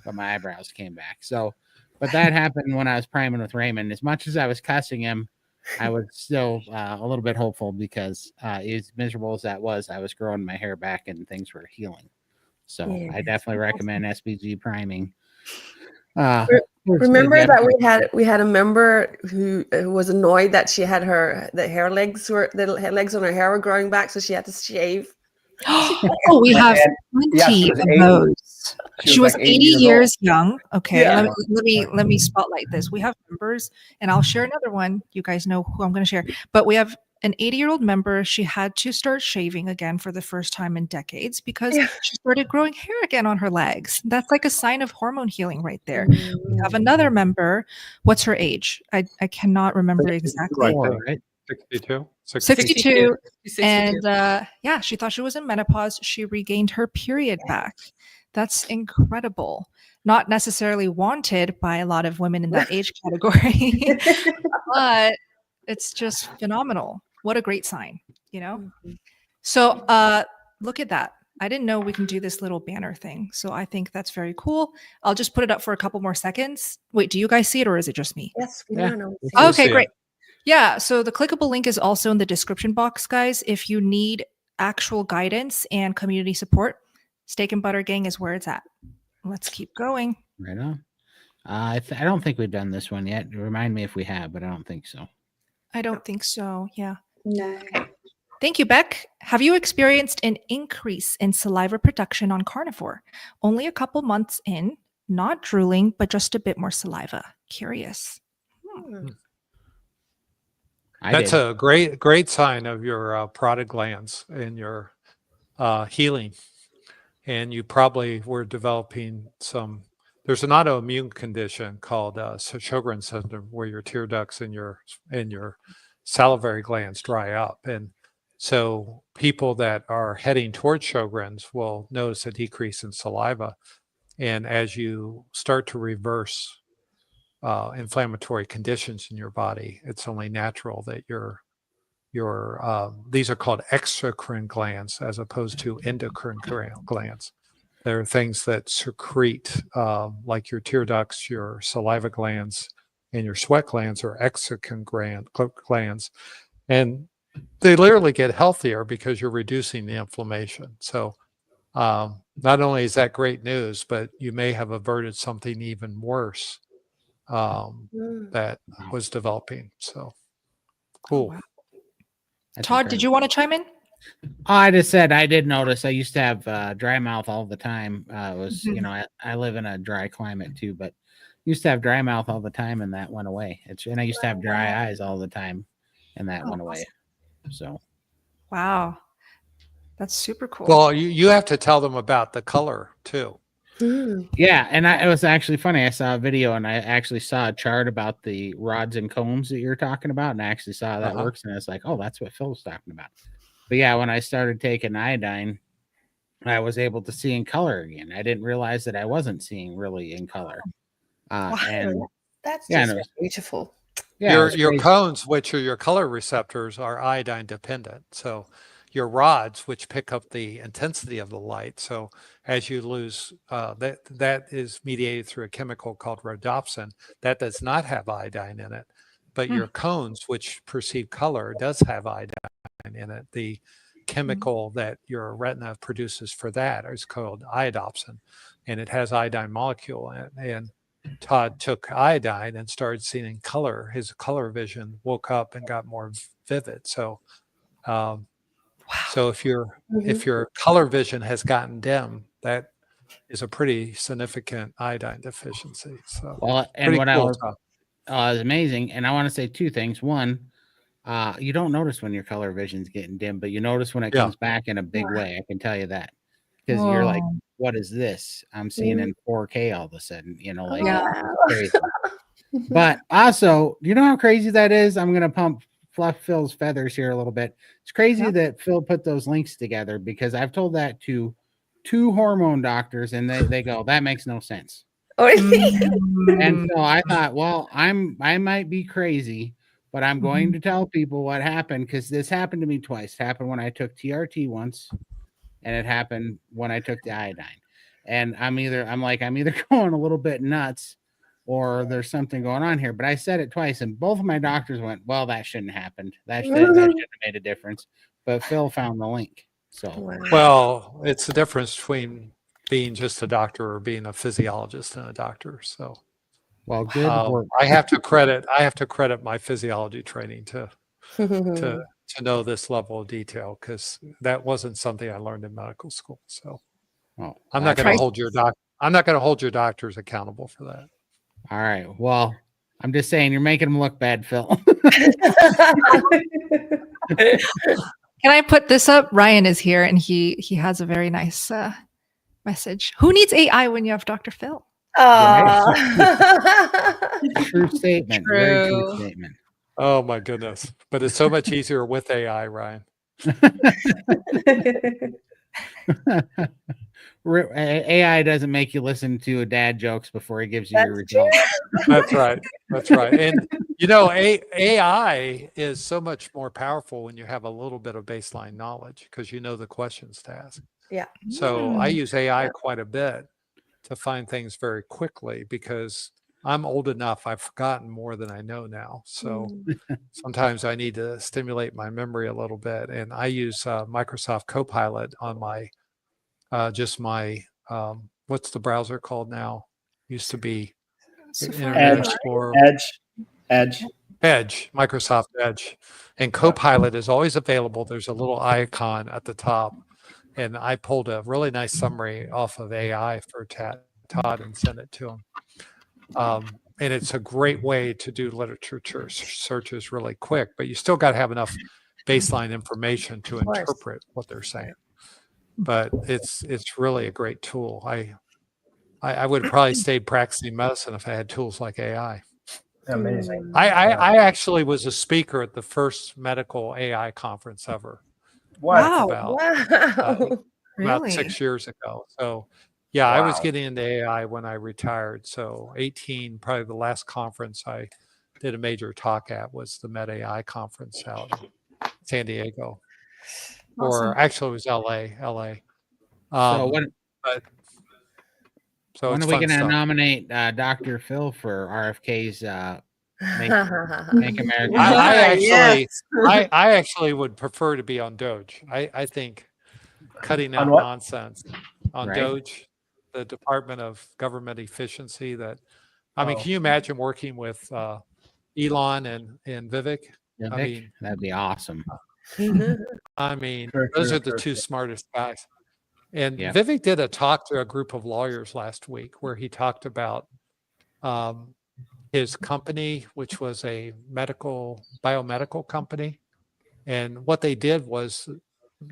but my eyebrows came back. So, but that happened when I was priming with Raymond. As much as I was cussing him, I was still a little bit hopeful, because as miserable as that was, I was growing my hair back and things were healing. So I definitely recommend SBG priming. Remember that we had a member who was annoyed that she had the legs on her hair were growing back, so she had to shave. Oh, we have plenty of those. She was 80 years young. Okay, let me spotlight this. We have members, and I'll share another one. You guys know who I'm going to share, but we have an 80-year-old member, she had to start shaving again for the first time in decades because she started growing hair again on her legs. That's like a sign of hormone healing right there. We have another member. What's her age? I cannot remember exactly. 62. 62. 62. And yeah, she thought she was in menopause. She regained her period back. That's incredible. Not necessarily wanted by a lot of women in that age category, but it's just phenomenal. What a great sign, you know? So look at that. I didn't know we can do this little banner thing. So I think that's very cool. I'll just put it up for a couple more seconds. Wait, do you guys see it or is it just me? Yes, we Yeah. know. Okay, great. Yeah, so the clickable link is also in the description box, guys. If you need actual guidance and community support, Steak and Butter Gang is where it's at. Let's keep going. Right on. I don't think we've done this one yet. Remind me if we have, but I don't think so. I don't think so. Yeah. No. Thank you, Beck. Have you experienced an increase in saliva production on carnivore? Only a couple months in, not drooling, but just a bit more saliva. Curious. That's a great sign of your parotid glands and your healing. And you probably were developing some. There's an autoimmune condition called Sjogren's syndrome, where your tear ducts and your salivary glands dry up, and so people that are heading towards Sjogren's will notice a decrease in saliva. And as you start to reverse inflammatory conditions in your body, it's only natural that your these are called exocrine glands as opposed to endocrine glands. There are things that secrete, like your tear ducts, your saliva glands, and your sweat glands are exocrine glands. And they literally get healthier because you're reducing the inflammation. So not only is that great news, but you may have averted something even worse that was developing. So cool. Wow. Todd, did you want to chime in? I just said I did notice I used to have dry mouth all the time. It was, you know, I live in a dry climate too, but used to have dry mouth all the time and that went away. And I used to have dry eyes all the time and that went away. So, wow, that's super cool. Well, you have to tell them about the color too. Yeah, and it was actually funny. I saw a video and I actually saw a chart about the rods and combs that you're talking about, and I actually saw how that works. And it's like, oh, that's what Phil was talking about. But yeah, when I started taking iodine, I was able to see in color again. I didn't realize that I wasn't seeing really in color. And that's just beautiful. Yeah, your cones, which are your color receptors, are iodine dependent. So your rods, which pick up the intensity of the light. So as you lose, that is mediated through a chemical called rhodopsin that does not have iodine in it. But your cones, which perceive color, does have iodine in it. The chemical that your retina produces for that is called iodopsin, and it has iodine molecule in it. And Todd took iodine and started seeing color. His color vision woke up and got more vivid. So, so if your color vision has gotten dim, that is a pretty significant iodine deficiency. So, well, and what cool is amazing. And I want to say two things. One, you don't notice when your color vision's getting dim, but you notice when it comes back in a big way. I can tell you that, because you're like, what is this? I'm seeing in 4K all of a sudden, you know, like crazy. But also, you know how crazy that is? I'm going to fluff Phil's feathers here a little bit. It's crazy that Phil put those links together, because I've told that to 2 hormone doctors and they go, that makes no sense. And so I thought, well, I might be crazy, but I'm going to tell people what happened, because this happened to me twice. It happened when I took TRT once, and it happened when I took the iodine. And I'm either going a little bit nuts, or there's something going on here. But I said it twice, and both of my doctors went, well, that shouldn't have happened. That shouldn't have made a difference. But Phil found the link. So, well, it's the difference between being just a doctor or being a physiologist and a doctor. So, well, good work. I have to credit my physiology training to know this level of detail, because that wasn't something I learned in medical school. So, I'm not going to hold your doctors accountable for that. All right. Well, I'm just saying you're making them look bad, Phil. Can I put this up? Ryan is here, and he has a very nice message. Who needs AI when you have Dr. Phil? True statement. Very true True. statement. Oh my goodness. But it's so much easier with AI, Ryan. AI doesn't make you listen to dad jokes before he gives you your results. That's right. That's right. And AI is so much more powerful when you have a little bit of baseline knowledge because you know the questions to ask. Yeah. So I use AI quite a bit to find things very quickly because I'm old enough. I've forgotten more than I know now. So sometimes I need to stimulate my memory a little bit. And I use Microsoft Copilot on my what's the browser called now? Used to be Internet Explorer. Edge, Microsoft Edge. And Copilot is always available. There's a little icon at the top. And I pulled a really nice summary off of AI for Todd and sent it to him. And it's a great way to do literature searches really quick, but you still got to have enough baseline information to interpret what they're saying. But it's really a great tool. I would probably stay practicing medicine if I had tools like AI. Amazing. I actually was a speaker at the first medical AI conference ever. Wow. About Really? 6 years ago. So yeah, I was getting into AI when I retired. So 18, probably the last conference I did a major talk at was the Med AI conference out in San Diego. Awesome. Or actually it was LA. So when it's are we fun going to stuff. nominate Dr. Phil for RFK's Make America? I actually would prefer to be on Doge. I think cutting out nonsense on Doge, the Department of Government Efficiency. Can you imagine working with Elon and Vivek? Yeah, I mean, that'd be awesome. I mean, those are the two smartest guys. And Vivek did a talk to a group of lawyers last week where he talked about his company, which was a biomedical company. And what they did was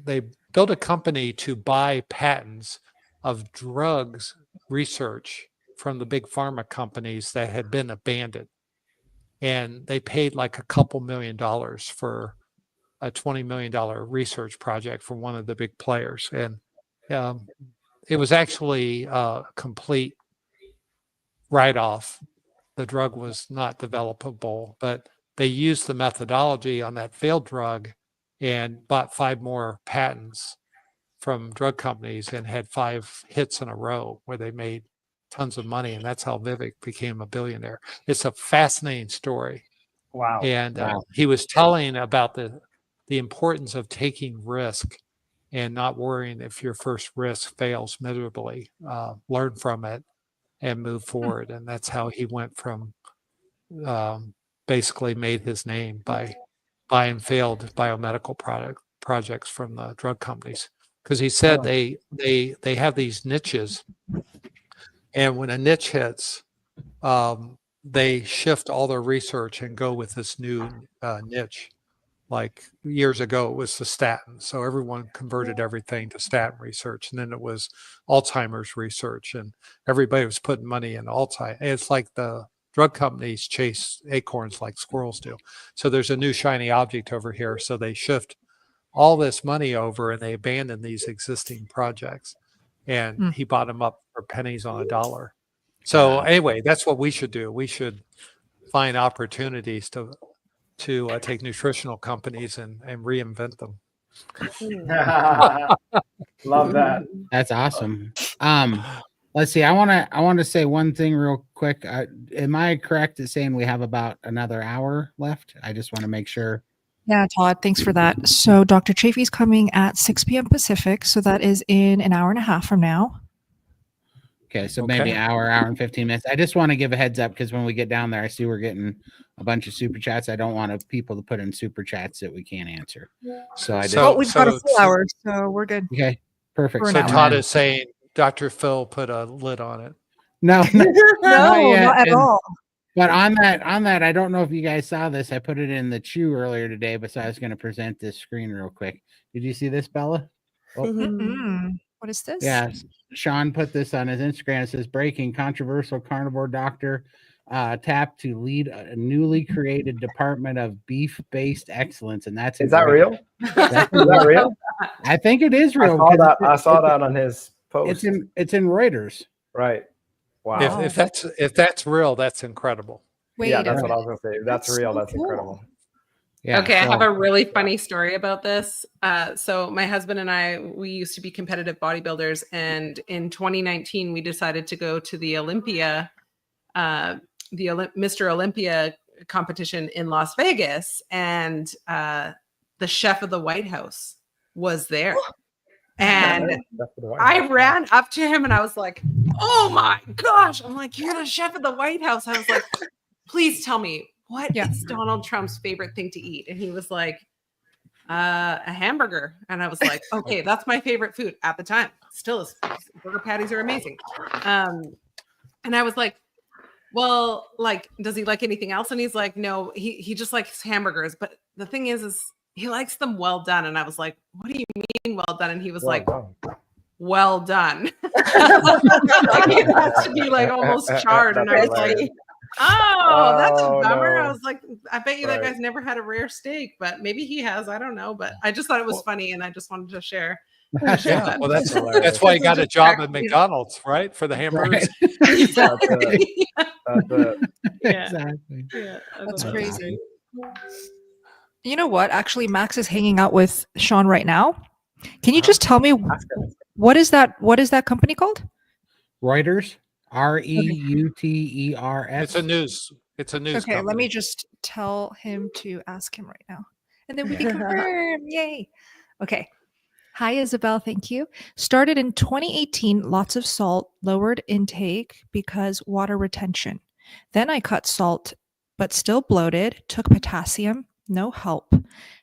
they built a company to buy patents of drugs research from the big pharma companies that had been abandoned. And they paid like a couple $1 million for a $20 million research project for one of the big players. And it was actually a complete write-off. The drug was not developable, but they used the methodology on that failed drug and bought 5 more patents from drug companies and had 5 hits in a row where they made tons of money. And that's how Vivek became a billionaire. It's a fascinating story. Wow. And he was telling about the importance of taking risk and not worrying if your first risk fails miserably. Learn from it and move forward. And that's how he went from basically made his name by buying failed biomedical projects from the drug companies. Because he said they have these niches, and when a niche hits, they shift all their research and go with this new niche. Like years ago, it was the statin. So everyone converted everything to statin research. And then it was Alzheimer's research. And everybody was putting money in Alzheimer's. It's like the drug companies chase acorns like squirrels do. So there's a new shiny object over here. So they shift all this money over and they abandon these existing projects. And he bought them up for pennies on a dollar. So anyway, that's what we should do. We should find opportunities to take nutritional companies and reinvent them. Love that. That's awesome. Let's see. I want to say one thing real quick. Am I correct in saying we have about another hour left? I just want to make sure. Yeah, Todd, thanks for that. So Dr. Chafee's coming at 6 p.m. Pacific. So that is in an hour and a half from now. Okay, so maybe an hour and 15 minutes. I just want to give a heads up because when we get down there, I see we're getting a bunch of super chats. I don't want people to put in super chats that we can't answer. So we've got a full hour, so we're good. Okay, perfect. So Todd is saying Dr. Phil put a lid on it. No, not at all. But on that, I don't know if you guys saw this. I put it in the chew earlier today, but so I was going to present this screen real quick. Did you see this, Bella? Oh, What is this? yeah. Sean put this on his Instagram. It says, breaking: controversial carnivore doctor tapped to lead a newly created department of beef-based excellence. And that's Is that real? That's Is that real? I think it is real. I saw that on his post. It's in Reuters. Right. Wow. If that's real, that's incredible. Wait, Yeah, that's what I was gonna say. If that's real, so that's cool. incredible. Yeah. Okay, I so- have a really funny story about this. So my husband and I, we used to be competitive bodybuilders, and in 2019, we decided to go to the Olympia, Mr. Olympia competition in Las Vegas, and the chef of the White House was there. And I ran up to him and I was like, "Oh my gosh!" I'm like, "You're the chef of the White House." I was like, "Please tell me, what is Donald Trump's favorite thing to eat?" And he was like, a hamburger. And I was like, "Okay, that's my favorite food at the time. Still is. Burger patties are amazing." And I was like, "Well, like, does he like anything else?" And he's like, "No, he just likes hamburgers. But the thing is he likes them well done." And I was like, "What do you mean well done?" And he was like, "Well done." Like, it has to be like almost charred. And I was like, "Oh, that's a bummer." I was like, "I bet you that guy's never had a rare steak, but maybe he has. I don't know." But I just thought it was funny, and I just wanted to share. Yeah, well, that's why he got a job at McDonald's, right? For the hamburgers. Exactly. Exactly. Yeah, That's crazy. You know what? Actually, Max is hanging out with Sean right now. Can you just tell me what is that company called? Reuters. Reuters. It's a news Okay, company. let me just tell him to ask him right now. And then we can confirm. Yay. Okay. Hi, Isabel. Thank you. Started in 2018, lots of salt, lowered intake because water retention. Then I cut salt, but still bloated, took potassium, no help.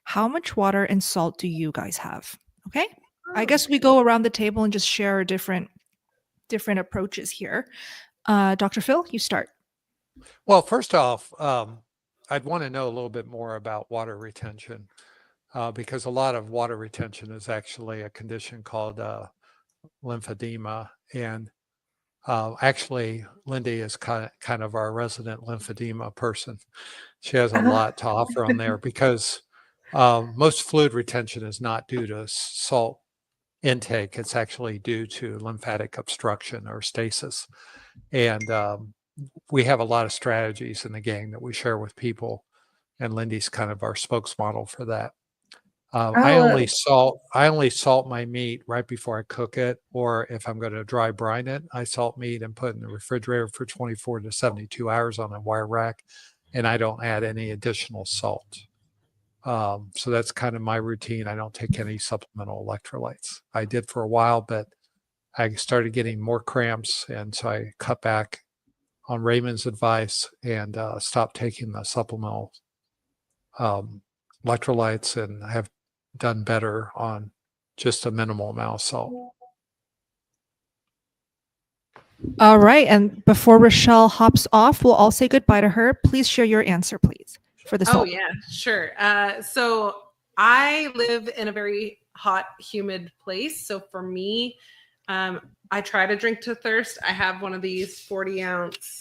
How much water and salt do you guys have? Okay. I guess we go around the table and just share different approaches here. Dr. Phil, you start. Well, first off, I'd want to know a little bit more about water retention, because a lot of water retention is actually a condition called lymphedema. And actually, Lindy is kind of our resident lymphedema person. She has a lot to offer on there, because most fluid retention is not due to salt intake. It's actually due to lymphatic obstruction or stasis. And we have a lot of strategies in the gang that we share with people, and Lindy's kind of our spokesmodel for that. I only salt my meat right before I cook it, or if I'm going to dry brine it, I salt meat and put it in the refrigerator for 24 to 72 hours on a wire rack, and I don't add any additional salt. So that's kind of my routine. I don't take any supplemental electrolytes. I did for a while, but I started getting more cramps, and so I cut back on Raymond's advice and stopped taking the supplemental electrolytes, and have done better on just a minimal amount of salt. All right. And before Richelle hops off, we'll all say goodbye to her. Please share your answer, please, for the salt. Oh, yeah, sure. So I live in a very hot, humid place. So for me, I try to drink to thirst. I have one of these 40-ounce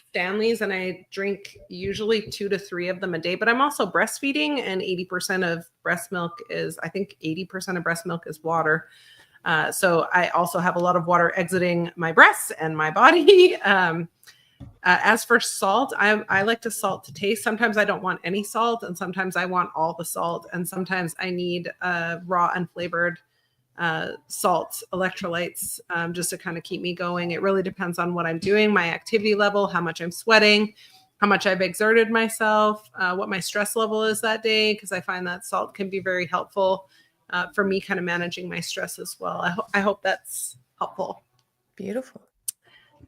Stanleys, and I drink usually 2 to 3 of them a day. But I'm also breastfeeding, and 80% of breast milk is, I think 80% of breast milk is water. So I also have a lot of water exiting my breasts and my body. As for salt, I like to salt to taste. Sometimes I don't want any salt, and sometimes I want all the salt, and sometimes I need raw unflavored salt electrolytes just to kind of keep me going. It really depends on what I'm doing, my activity level, how much I'm sweating, how much I've exerted myself, what my stress level is that day, because I find that salt can be very helpful for me kind of managing my stress as well. I hope that's helpful. Beautiful.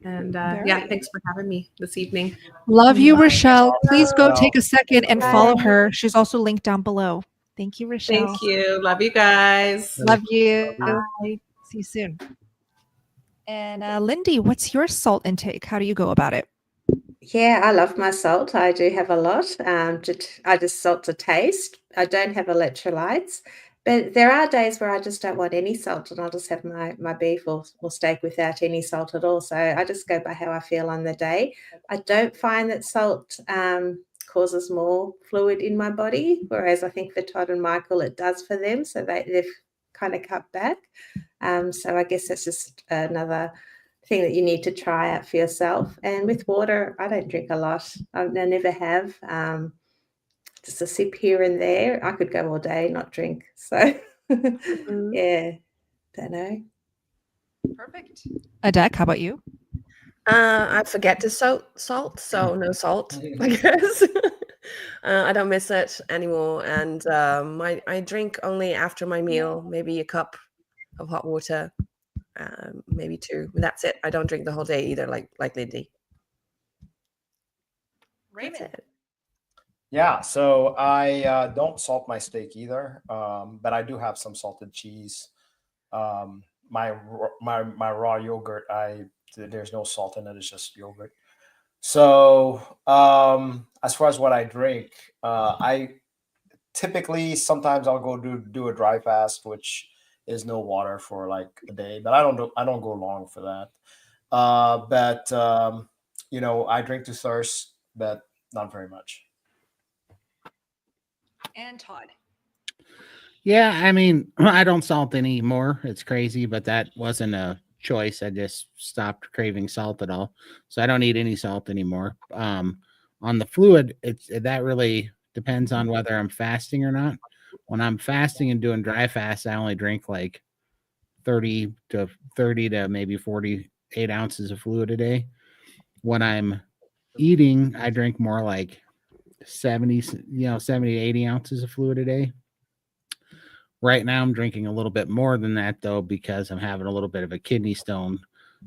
And yeah, thanks for having me this evening. Love you, Richelle. Please go take a second and follow her. She's also linked down below. Thank you, Richelle. Thank you. Love you guys. Love you. Bye. See you soon. And Lindy, what's your salt intake? How do you go about it? Yeah, I love my salt. I do have a lot. I just salt to taste. I don't have electrolytes, but there are days where I just don't want any salt, and I'll just have my beef or steak without any salt at all. So I just go by how I feel on the day. I don't find that salt causes more fluid in my body, whereas I think for Todd and Michael it does for them. So they've kind of cut back. So I guess that's just another thing that you need to try out for yourself. And with water, I don't drink a lot. I never have. Just a sip here and there. I could go all day, not drink. So yeah, don't know. Perfect. Adek, how about you? I forget to salt, so no salt, I guess. I don't miss it anymore. And I drink only after my meal, maybe a cup of hot water, maybe 2. That's it. I don't drink the whole day either, like Lindy. Raymond. Yeah, so I don't salt my steak either, but I do have some salted cheese. My raw yogurt, there's no salt in it; it's just yogurt. So as far as what I drink, I typically sometimes I'll go do a dry fast, which is no water for like a day, but I don't go long for that. But I drink to thirst, but not very much. And Todd. Yeah, I mean, I don't salt anymore. It's crazy, but that wasn't a choice. I just stopped craving salt at all. So I don't eat any salt anymore. On the fluid, that really depends on whether I'm fasting or not. When I'm fasting and doing dry fast, I only drink like 30 to maybe 48 ounces of fluid a day. When I'm eating, I drink more like 70 to 80 ounces of fluid a day. Right now, I'm drinking a little bit more than that, though, because I'm having a little bit of a kidney stone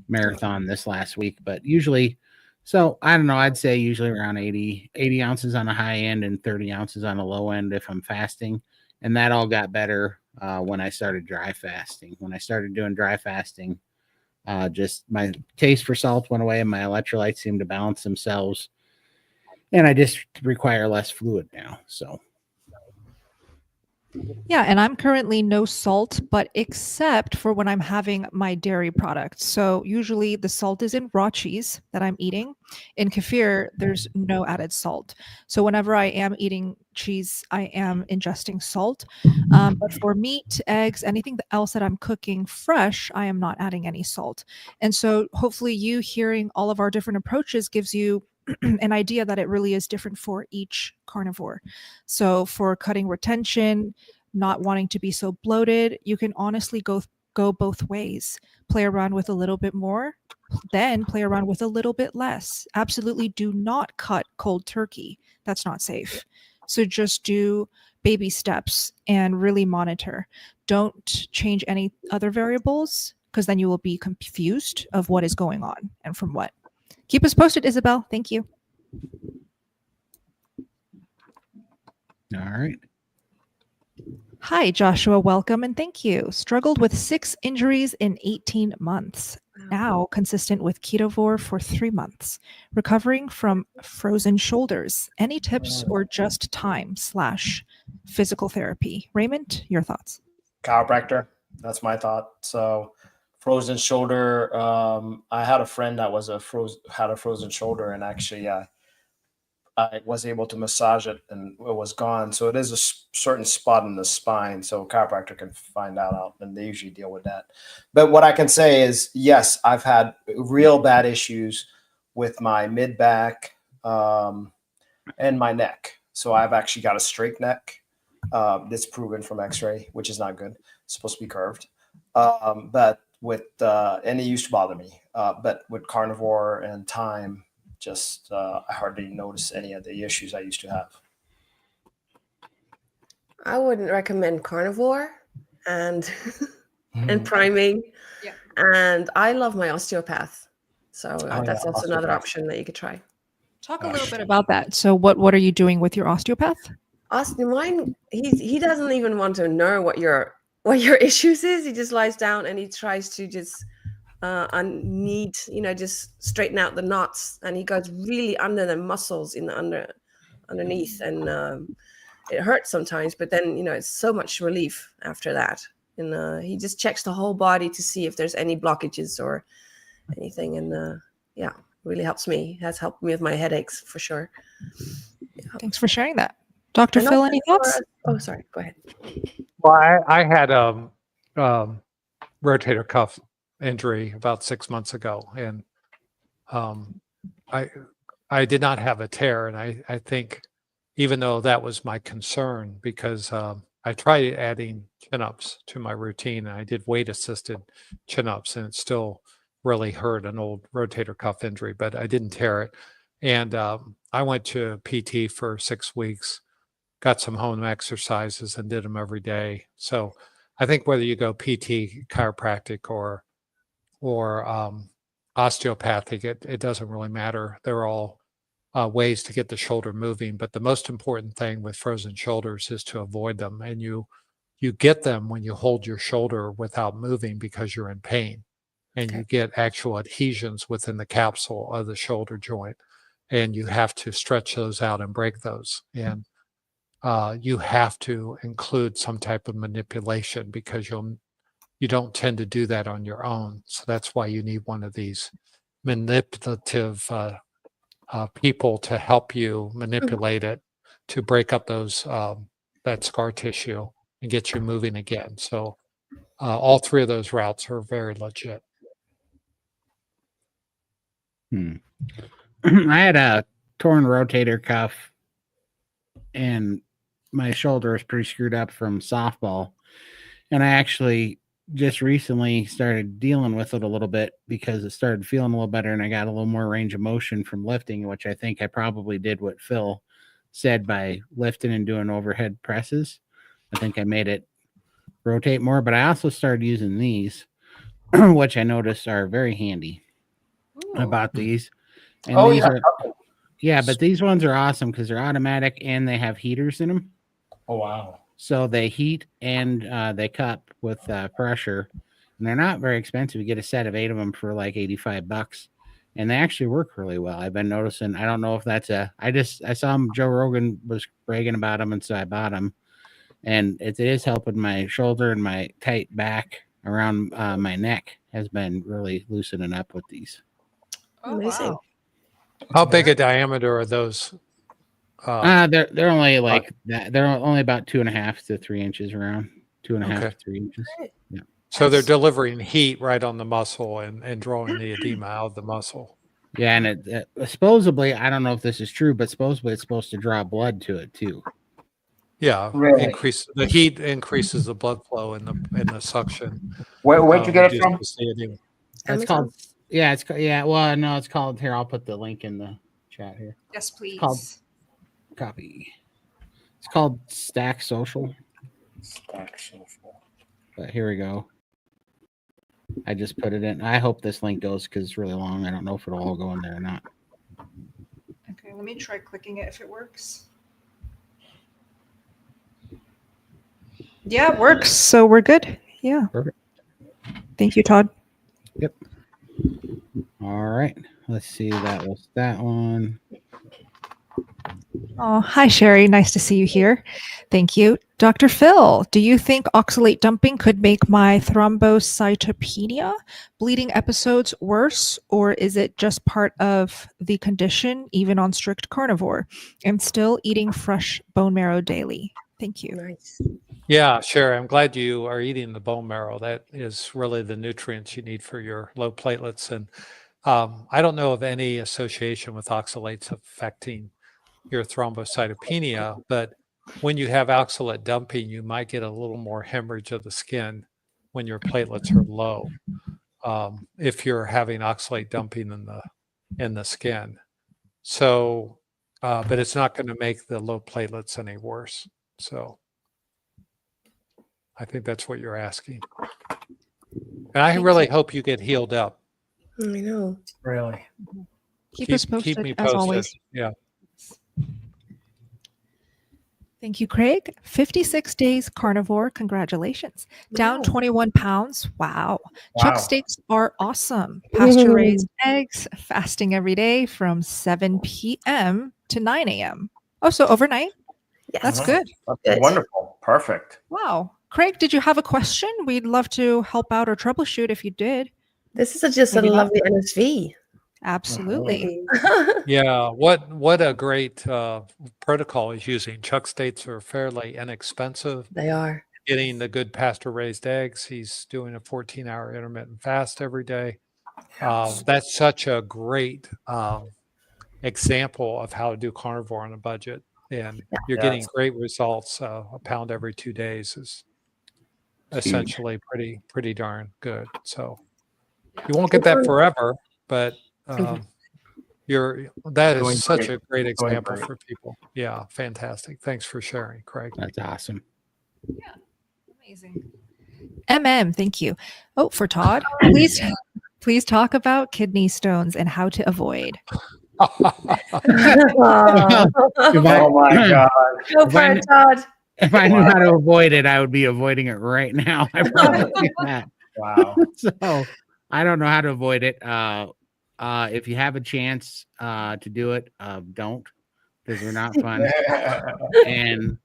marathon this last week. But usually, so I don't know, I'd say usually around 80 ounces on the high end and 30 ounces on the low end if I'm fasting. And that all got better when I started dry fasting. When I started doing dry fasting, just my taste for salt went away and my electrolytes seemed to balance themselves. And I just require less fluid now. So. Yeah, and I'm currently no salt, but except for when I'm having my dairy products. So usually the salt is in raw cheese that I'm eating. In kefir, there's no added salt. So whenever I am eating cheese, I am ingesting salt. But for meat, eggs, anything else that I'm cooking fresh, I am not adding any salt. And so hopefully you hearing all of our different approaches gives you an idea that it really is different for each carnivore. So for cutting retention, not wanting to be so bloated, you can honestly go both ways. Play around with a little bit more, then play around with a little bit less. Absolutely do not cut cold turkey. That's not safe. So just do baby steps and really monitor. Don't change any other variables because then you will be confused of what is going on and from what. Keep us posted, Isabel. Thank you. All right. Hi, Joshua. Welcome and thank you. Struggled with 6 injuries in 18 months. Now consistent with Ketovore for 3 months. Recovering from frozen shoulders. Any tips or just time/physical therapy? Raymond, your thoughts? Chiropractor. That's my thought. So frozen shoulder. I had a friend that had a frozen shoulder, and actually, I was able to massage it, and it was gone. So it is a certain spot in the spine. So a chiropractor can find that out, and they usually deal with that. But what I can say is, yes, I've had real bad issues with my mid back and my neck. So I've actually got a straight neck. That's proven from X-ray, which is not good. It's supposed to be curved. But with and it used to bother me. But with carnivore and time, just I hardly notice any of the issues I used to have. I wouldn't recommend carnivore and and priming. Yeah. And I love my osteopath. So that's yeah, also another osteopath. option that you could try. Talk a little bit about that. So what are you doing with your osteopath? Mine, he doesn't even want to know what your issues is. He just lies down and he tries to just I need, just straighten out the knots, and he goes really under the muscles in the underneath, and it hurts sometimes, but then it's so much relief after that. And he just checks the whole body to see if there's any blockages or anything, and yeah, really helps me. Has helped me with my headaches for sure. Yeah. Thanks for sharing that. Dr. And Phil, also any thoughts? oh, sorry, go ahead. Well, I had rotator cuff injury about 6 months ago, and I did not have a tear, and I think even though that was my concern, because I tried adding chin-ups to my routine, and I did weight-assisted chin-ups, and it still really hurt, an old rotator cuff injury, but I didn't tear it. And I went to PT for 6 weeks, got some home exercises, and did them every day. So I think whether you go PT, chiropractic, or osteopathic, it doesn't really matter. They're all ways to get the shoulder moving. But the most important thing with frozen shoulders is to avoid them. And you get them when you hold your shoulder without moving because you're in pain. And you get actual adhesions within the capsule of the shoulder joint. And you have to stretch those out and break those. And you have to include some type of manipulation, because you don't tend to do that on your own. So that's why you need one of these manipulative people to help you manipulate it, to break up those that scar tissue and get you moving again. So all three of those routes are very legit. I had a torn rotator cuff, and my shoulder is pretty screwed up from softball. And I actually just recently started dealing with it a little bit because it started feeling a little better, and I got a little more range of motion from lifting, which I think I probably did what Phil said by lifting and doing overhead presses. I think I made it rotate more, but I also started using these, which I noticed are very handy. I bought these. And these are, yeah, but these ones are awesome because they're automatic and they have heaters in them. Oh, wow. So they heat and they cup with pressure, and they're not very expensive. You get a set of 8 of them for like $85, and they actually work really well. I've been noticing. I don't know if that's I saw them. Joe Rogan was bragging about them, and so I bought them, and it is helping my shoulder, and my tight back around my neck has been really loosening up with these. Oh, Amazing. wow. How big a diameter are those? They're only like that. They're only about 2.5 to 3 inches around. 2.5 to 3 inches. Yeah. So they're delivering heat right on the muscle and drawing the edema out of the muscle. Yeah, and it supposedly, I don't know if this is true, but supposedly it's supposed to draw blood to it too. Yeah, Really? the heat increases the blood flow in the suction. Where'd you get it from? It's called. Yeah, well, no, it's called. Here, I'll put the link in the chat here. Yes, please. It's called copy. It's called Stack Social. Stack Social. But here we go. I just put it in. I hope this link goes because it's really long. I don't know if it'll all go in there or not. Okay, let me try clicking it if it works. Yeah, it works. So we're good. Yeah. Perfect. Thank you, Todd. Yep. All right. Let's see. That was that one. Oh, hi, Sherry. Nice to see you here. Thank you. Dr. Phil, do you think oxalate dumping could make my thrombocytopenia bleeding episodes worse, or is it just part of the condition, even on strict carnivore? I'm still eating fresh bone marrow daily. Thank you. Nice. Yeah, sure. I'm glad you are eating the bone marrow. That is really the nutrients you need for your low platelets. And I don't know of any association with oxalates affecting your thrombocytopenia, but when you have oxalate dumping, you might get a little more hemorrhage of the skin when your platelets are low. If you're having oxalate dumping in the skin. So, but it's not going to make the low platelets any worse. So I think that's what you're asking. And I really hope you get healed up. I know. Really? Keep us posted, me as always. Yeah. Thank you, Craig. 56 days carnivore. Congratulations. Down Wow. 21 pounds. Wow. Chuck Wow. steaks are awesome. Pasture raised eggs, fasting every day from 7 p.m. to 9 a.m. Oh, so overnight? Yes. That's Mhm. good. That's Good. wonderful. Perfect. Wow. Craig, did you have a question? We'd love to help out or troubleshoot if you did. This is just Maybe a not. lovely NSV. Absolutely. Yeah, what a great protocol he's using. Chuck steaks are fairly inexpensive. They are. Getting the good pasture raised eggs. He's doing a 14-hour intermittent fast every day. That's such a great example of how to do carnivore on a budget, and you're getting great results. A pound every 2 days is essentially pretty darn good. So you won't get that forever, but that Doing is such great. a great Doing example great. for people. Yeah, fantastic. Thanks for sharing, Craig. That's awesome. Amazing. Thank you. Oh, for Todd, please talk about kidney stones and how to avoid. Aw. Oh my God. Go for it, Todd. If I knew how to avoid it, I would be avoiding it right now. I promise you that. Wow. So I don't know how to avoid it. If you have a chance to do it, don't, because they're not fun. And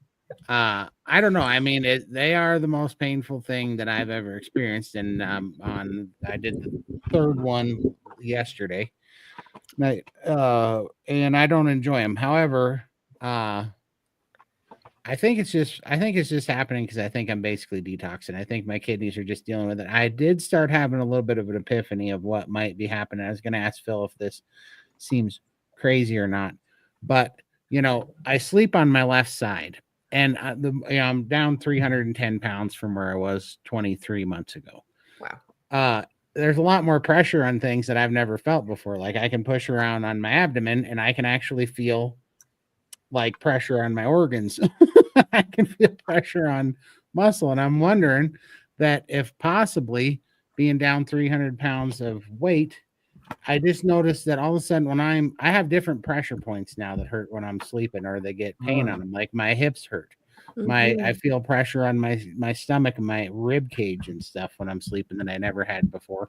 I don't know. I mean, they are the most painful thing that I've ever experienced. And I did the third one yesterday. And I don't enjoy them. However, I think it's just happening because I think I'm basically detoxing. I think my kidneys are just dealing with it. I did start having a little bit of an epiphany of what might be happening. I was going to ask Phil if this seems crazy or not, but I sleep on my left side, and I'm down 310 pounds from where I was 23 months ago. Wow. There's a lot more pressure on things that I've never felt before. Like I can push around on my abdomen and I can actually feel like pressure on my organs. I can feel pressure on muscle. And I'm wondering that if possibly being down 300 pounds of weight, I just noticed that all of a sudden when I have different pressure points now that hurt when I'm sleeping, or they get pain on them. Like my hips hurt. I feel pressure on my stomach and my rib cage and stuff when I'm sleeping that I never had before.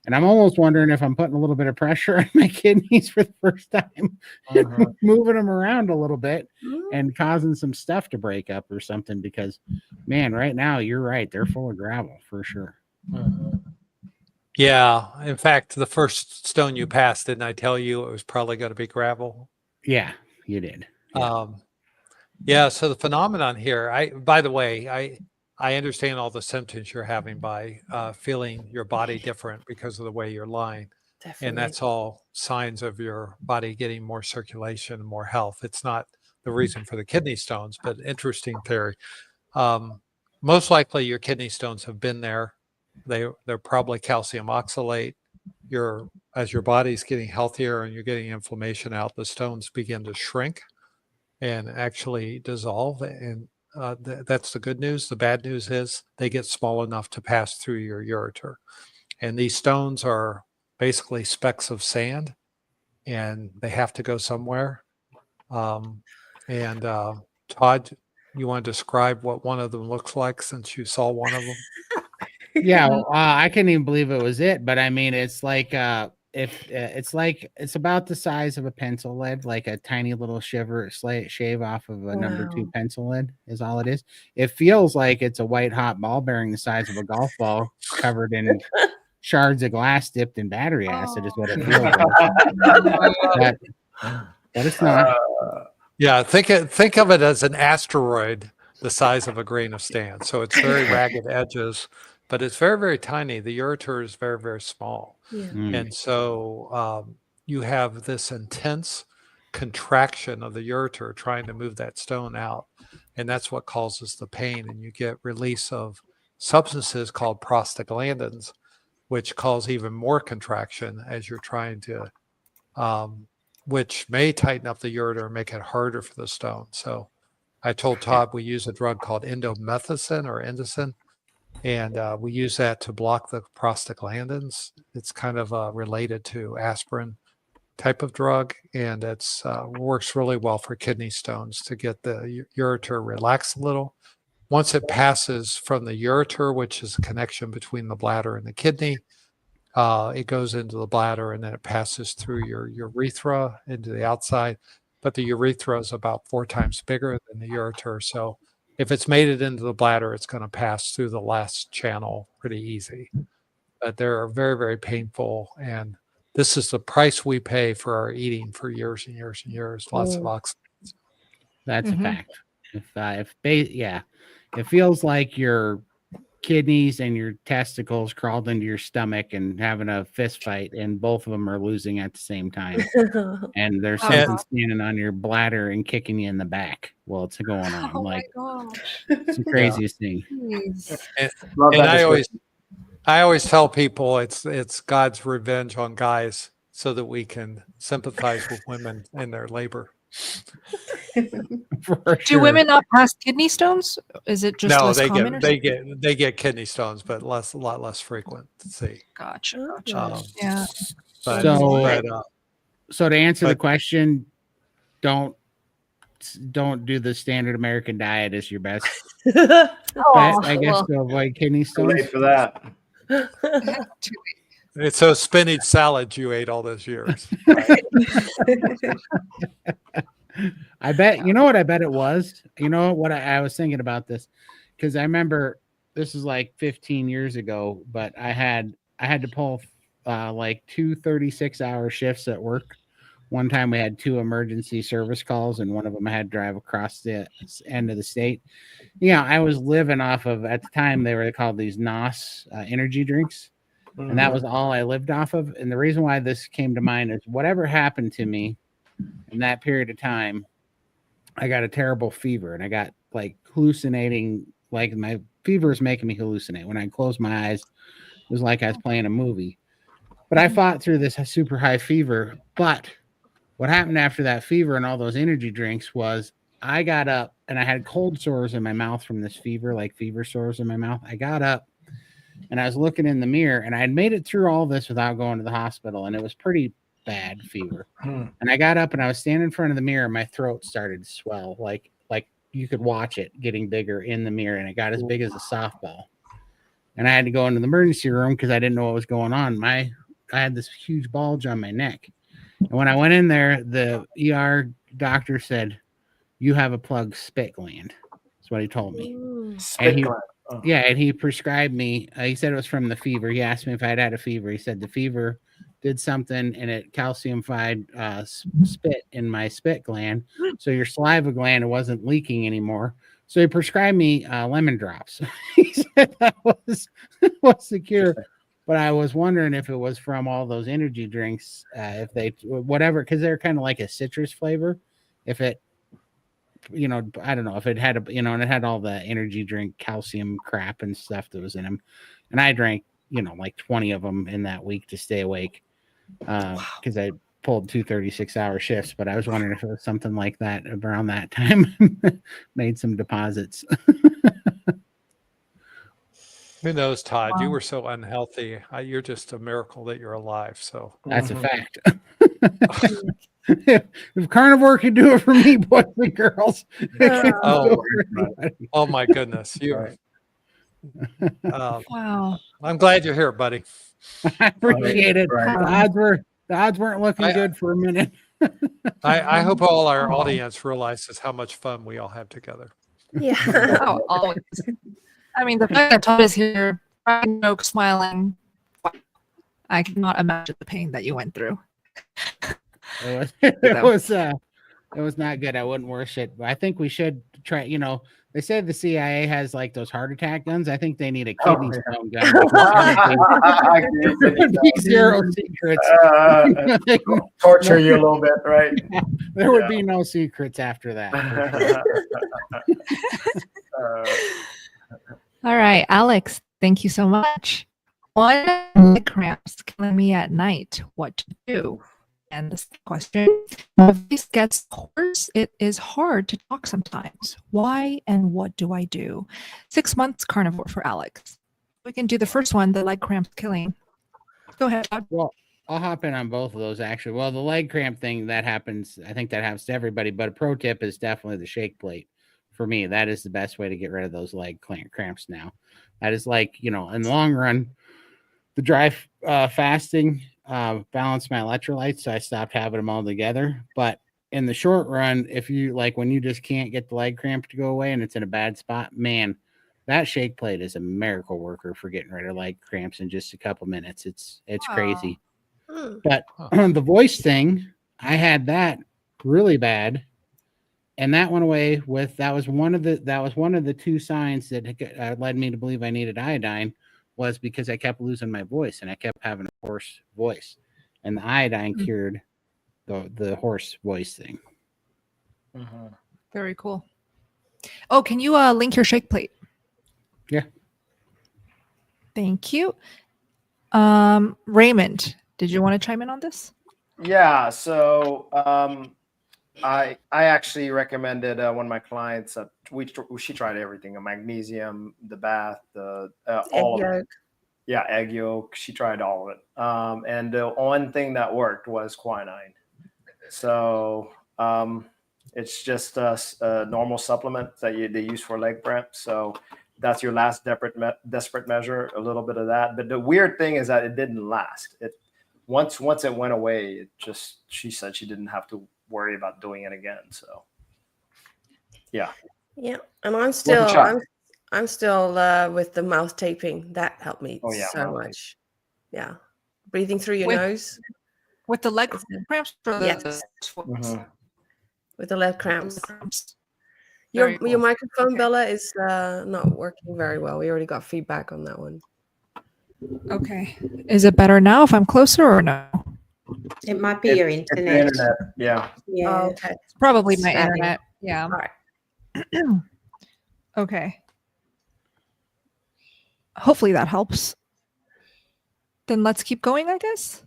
And I'm almost wondering if I'm putting a little bit of pressure on my kidneys for the first time, moving them around a little bit and causing some stuff to break up or something, because man, right now you're right. They're full of gravel for sure. Yeah. In fact, the first stone you passed, didn't I tell you it was probably going to be gravel? Yeah, you did. Yeah. So the phenomenon here, by the way, I understand all the symptoms you're having by feeling your body different because of the way you're lying. Definitely. And that's all signs of your body getting more circulation and more health. It's not the reason for the kidney stones, but interesting theory. Most likely your kidney stones have been there. They're probably calcium oxalate. As your body's getting healthier and you're getting inflammation out, the stones begin to shrink and actually dissolve. And that's the good news. The bad news is they get small enough to pass through your ureter. And these stones are basically specks of sand, and they have to go somewhere. Todd, you want to describe what one of them looks like, since you saw one of them? Yeah, I couldn't even believe it was it. But I mean, it's like it's about the size of a pencil lead, like a tiny little shave off of a number 2 pencil lead is all it is. It feels like it's a white hot ball bearing the size of a golf ball covered in shards of glass dipped in battery acid is what it feels like. But it's not. Yeah, think of it as an asteroid the size of a grain of sand. So it's very ragged edges, but it's very, very tiny. The ureter is very, very small. Yeah. And so you have this intense contraction of the ureter trying to move that stone out. And that's what causes the pain. And you get release of substances called prostaglandins, which cause even more contraction as you're trying to, which may tighten up the ureter and make it harder for the stone. So I told Todd we use a drug called indomethacin or Indocin, and we use that to block the prostaglandins. It's kind of related to aspirin, type of drug, and it's works really well for kidney stones to get the ureter relaxed a little. Once it passes from the ureter, which is a connection between the bladder and the kidney, it goes into the bladder, and then it passes through your urethra into the outside. But the urethra is about 4 times bigger than the ureter. So if it's made it into the bladder, it's going to pass through the last channel pretty easy. But they're very, very painful. And this is the price we pay for our eating for years and years and years. Lots of oxidants. That's a fact. It feels like your kidneys and your testicles crawled into your stomach and having a fist fight, and both of them are losing at the same time. And there's something standing on your bladder and kicking you in the back while it's going on. Oh like, my gosh. it's the craziest thing. And I always tell people it's God's revenge on guys so that we can sympathize with women in their labor. Do women not pass kidney stones? Is it just no? less common? They get kidney stones, but a lot less frequent. See, Gotcha. Yeah. So to answer the question, don't do the standard American diet as your best bet, I guess, to avoid kidney stones. Wait for that. It's those spinach salads you ate all those years. I bet, you know what I bet it was? You know what I was thinking about this, because I remember this is like 15 years ago, but I had to pull like 2 36-hour shifts at work. One time we had 2 emergency service calls, and one of them I had to drive across the end of the state. Yeah, I was living off of, at the time they were called these NOS energy drinks. And that was all I lived off of. And the reason why this came to mind is whatever happened to me in that period of time, I got a terrible fever, and I got like hallucinating, like my fever is making me hallucinate. When I closed my eyes, it was like I was playing a movie. But I fought through this super high fever. But what happened after that fever and all those energy drinks was I got up and I had cold sores in my mouth from this fever, like fever sores in my mouth. I got up and I was looking in the mirror, and I had made it through all this without going to the hospital, and it was pretty bad fever. And I got up and I was standing in front of the mirror, and my throat started to swell, like you could watch it getting bigger in the mirror, and it got as big as a softball. And I had to go into the emergency room because I didn't know what was going on. I had this huge bulge on my neck. And when I went in there, the ER doctor said, "You have a plugged spit gland." That's what he told me. Spit gland. Yeah, and he prescribed me. He said it was from the fever. He asked me if I'd had a fever. He said the fever did something, and it calciumified spit in my spit gland. So your saliva gland wasn't leaking anymore. So he prescribed me lemon drops. He said that was the cure. But I was wondering if it was from all those energy drinks, if they whatever, because they're kind of like a citrus flavor. If it, I don't know if it had and it had all the energy drink calcium crap and stuff that was in them. And I drank, like 20 of them in that week to stay awake because I pulled 2 36-hour shifts. But I was wondering if it was something like that around that time. Made some deposits. Who knows, Todd? You were so unhealthy. You're just a miracle that you're alive. So that's a fact. If carnivore can do it for me, boys and girls, oh my goodness, wow! I'm glad you're here, buddy. I appreciate it. The odds weren't looking good for a minute. I hope all our audience realizes how much fun we all have together. Yeah, always. I mean, the fact that Todd is here, cracking jokes, smiling, I cannot imagine the pain that you went through. It was not good. I wouldn't wish it. But I think we should try. They say the CIA has like those heart attack guns. I think they need a kidney stone gun. There would be zero secrets. Torture you a little bit, right? There would be no secrets after that. All right, Alex, thank you so much. One, leg cramps killing me at night. What to do? And this question, if this gets hoarse, it is hard to talk sometimes. Why and what do I do? 6 months carnivore for Alex. We can do the first one, the leg cramps killing. Go ahead, Todd. Well, I'll hop in on both of those actually. Well, the leg cramp thing that happens, I think that happens to everybody, but a pro tip is definitely the shake plate. For me, that is the best way to get rid of those leg cramps now. That is like, in the long run, the dry fasting balanced my electrolytes, so I stopped having them all together. But in the short run, if you like when you just can't get the leg cramp to go away and it's in a bad spot, man, that shake plate is a miracle worker for getting rid of leg cramps in just a couple minutes. It's crazy. But the voice thing, I had that really bad, and that went away with that was one of the two signs that led me to believe I needed iodine, was because I kept losing my voice and I kept having a hoarse voice, and the iodine cured the hoarse voice thing. Very cool. Oh, can you link your shake plate? Yeah. Thank you. Raymond, did you want to chime in on this? Yeah. So I actually recommended one of my clients. She tried everything: a magnesium, the bath, all of it. Yeah, egg yolk. She tried all of it. And the one thing that worked was quinine. So it's just a normal supplement that they use for leg cramp. So that's your last desperate measure, a little bit of that. But the weird thing is that it didn't last. Once it went away, she said she didn't have to worry about doing it again. So yeah. And I'm still with the mouth taping. That helped me so much. Yeah. Breathing through your nose. With the leg cramps? Yes. With the leg cramps. Your microphone, Bella, is not working very well. We already got feedback on that one. Okay. Is it better now if I'm closer or no? It might be your internet. Yeah. Yeah. Oh, okay. It's probably my internet. Yeah. All right. Okay. Hopefully that helps. Then let's keep going, I guess.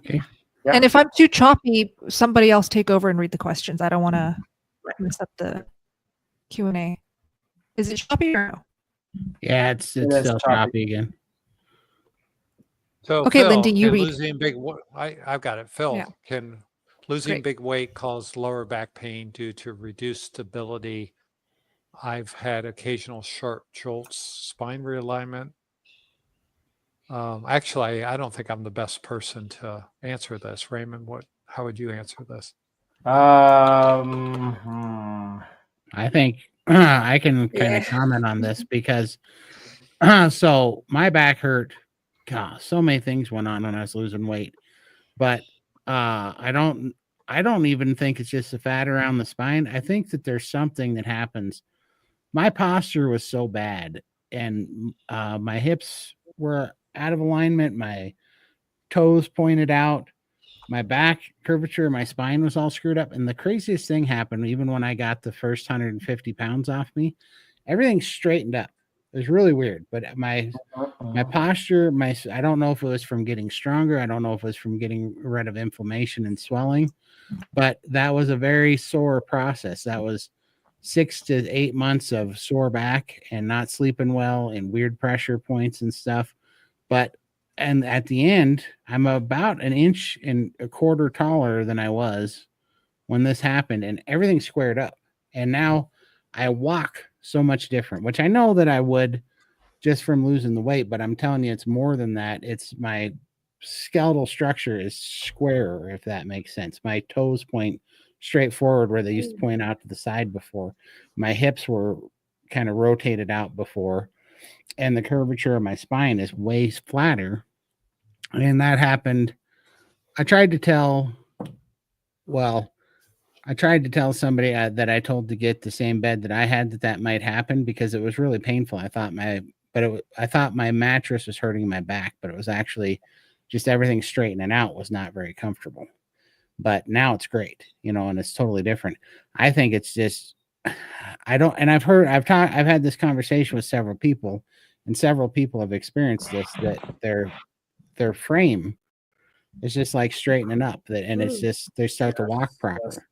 Okay. Yeah. And if I'm too choppy, somebody else take over and read the questions. I don't want to mess up the Q&A. Is it choppy or no? Yeah, it's still choppy again. So okay, Phil, Lindy, you read. I've got it. Phil, Yeah. can losing big weight cause lower back pain due to reduced stability? I've had occasional sharp jolts, spine realignment. Actually, I don't think I'm the best person to answer this. Raymond, how would you answer this? I think I can kind of comment on this because so my back hurt. God, so many things went on when I was losing weight, but I don't even think it's just the fat around the spine. I think that there's something that happens. My posture was so bad, and my hips were out of alignment. My toes pointed out. My back curvature, my spine was all screwed up. And the craziest thing happened, even when I got the first 150 pounds off me, everything straightened up. It was really weird. But my posture, I don't know if it was from getting stronger. I don't know if it was from getting rid of inflammation and swelling. But that was a very sore process. That was 6 to 8 months of sore back and not sleeping well and weird pressure points and stuff. And at the end, I'm about 1.25 inches taller than I was when this happened, and everything squared up. And now I walk so much different, which I know that I would just from losing the weight, but I'm telling you, it's more than that. It's my skeletal structure is squarer, if that makes sense. My toes point straight forward where they used to point out to the side before. My hips were kind of rotated out before. And the curvature of my spine is way flatter. And that happened. I tried to tell somebody that I told to get the same bed that I had that might happen because it was really painful. I thought my mattress was hurting my back, but it was actually just everything straightening out was not very comfortable. But now it's great, and it's totally different. I think it's just, I've had this conversation with several people, and several people have experienced this, that their frame is just like straightening up, and it's just, they start to walk proper,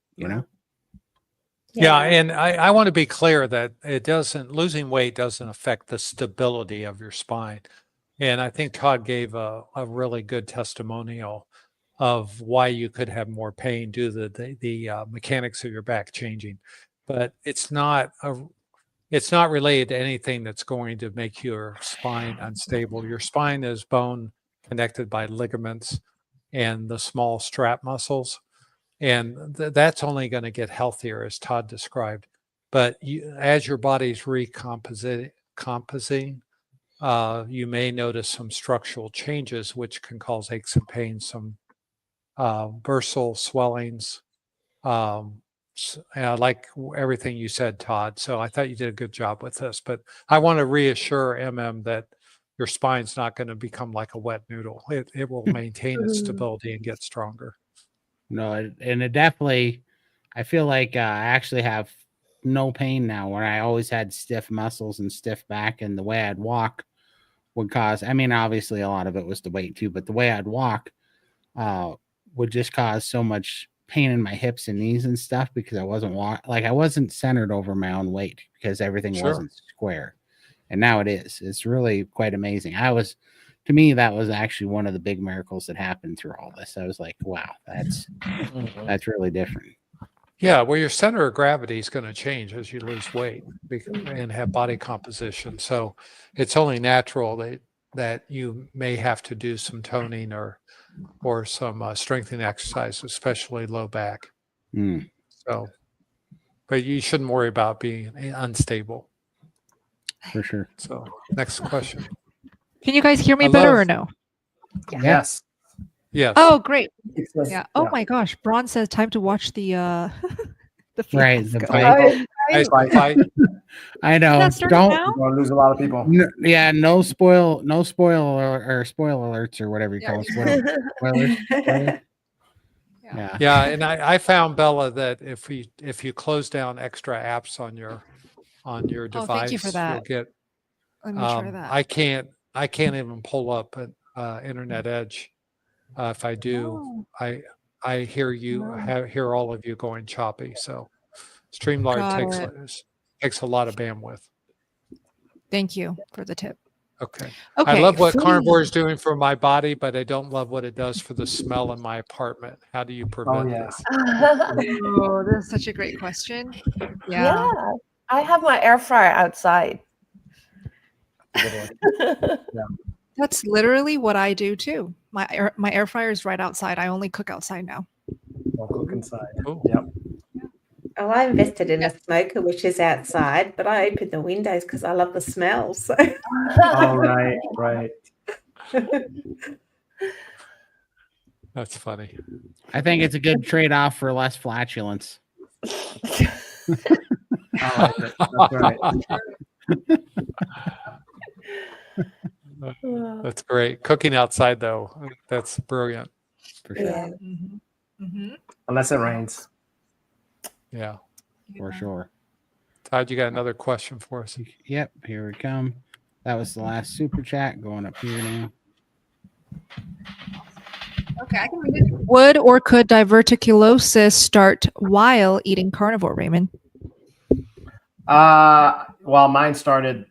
Yeah, and I want to be clear that losing weight doesn't affect the stability of your spine. And I think Todd gave a really good testimonial of why you could have more pain due to the mechanics of your back changing. But it's not related to anything that's going to make your spine unstable. Your spine is bone connected by ligaments and the small strap muscles. And that's only going to get healthier, as Todd described. But as your body's recompositing, you may notice some structural changes, which can cause aches and pains, some bursal swellings, like everything you said, Todd. So I thought you did a good job with this. But I want to reassure that your spine's not going to become like a wet noodle. It will maintain its stability and get stronger. No, and it definitely, I feel like I actually have no pain now, where I always had stiff muscles and stiff back, and the way I'd walk would cause, I mean, obviously a lot of it was the weight too, but the way I'd walk would just cause so much pain in my hips and knees and stuff, because I wasn't centered over my own weight, because everything wasn't square. And now it is. It's really quite amazing. To me, that was actually one of the big miracles that happened through all this. I was like, wow, that's really different. Yeah, well, your center of gravity is going to change as you lose weight and have body composition. So it's only natural that you may have to do some toning or some strengthening exercise, especially low back. So, but you shouldn't worry about being unstable. For sure. So next question. Can you guys hear me better or no? Yes. Yes. Oh, great. Says, Yeah. Oh my gosh. Braun says time to watch the the Right, fiasco. the fight. I know. Is that starting Don't now? You're gonna lose a lot of people. no spoil alerts or whatever you call them. Spoilers. Yeah. Yeah, and I found, Bella, that if you close down extra apps on your device, thank you for that. you'll get. Let me try that. I can't even pull up an Internet Edge. If I do, I hear hear all of you going choppy. So StreamYard takes a lot of bandwidth. Thank you for the tip. Okay. Okay. I love what Carnivore is doing for my body, but I don't love what it does for the smell in my apartment. How do you prevent this? Oh, that's such a great question. Yeah. I have my air fryer outside. That's literally what I do too. My air fryer is right outside. I only cook outside now. Don't cook inside. Cool. Yep. Oh, I invested in a smoker, which is outside, but I open the windows because I love the smell. So. Oh, right. That's funny. I think it's a good trade-off for less flatulence. I like it. That's right. That's great. Cooking outside, though, that's brilliant. For sure. Yeah. Unless it rains. Yeah. For sure. Todd, you got another question for us? Yep, here we come. That was the last super chat going up here now. Okay, I can read it. Would or could diverticulosis start while eating carnivore, Raymond? Well, mine started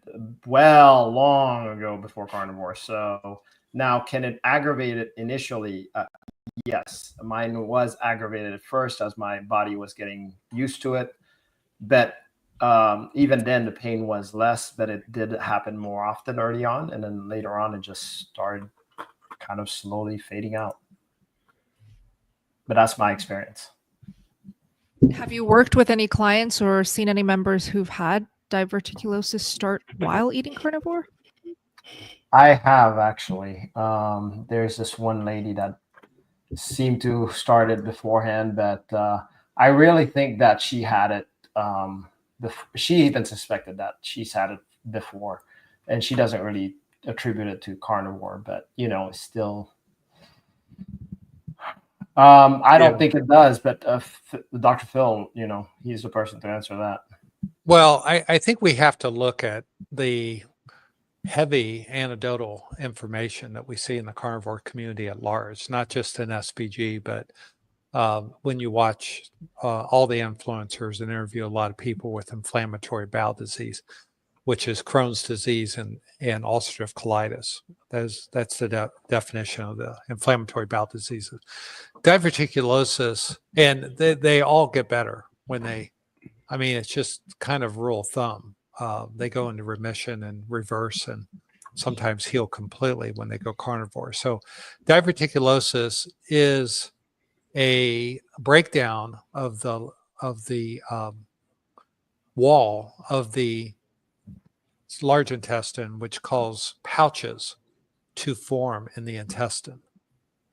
long ago before carnivore. So now, can it aggravate it initially? Yes, mine was aggravated at first as my body was getting used to it. But even then, the pain was less, but it did happen more often early on. And then later on, it just started kind of slowly fading out. But that's my experience. Have you worked with any clients or seen any members who've had diverticulosis start while eating carnivore? I have actually. There's this one lady that seemed to start it beforehand, but I really think that she had it. She even suspected that she's had it before, and she doesn't really attribute it to carnivore, but it's still. I don't think it does, but Dr. Phil, he's the person to answer that. Well, I think we have to look at the heavy anecdotal information that we see in the carnivore community at large, not just in SBG, but when you watch all the influencers and interview a lot of people with inflammatory bowel disease, which is Crohn's disease and ulcerative colitis. That's the definition of the inflammatory bowel diseases. Diverticulosis, and they all get better when it's just kind of rule of thumb. They go into remission and reverse and sometimes heal completely when they go carnivore. So diverticulosis is a breakdown of the wall of the large intestine, which causes pouches to form in the intestine.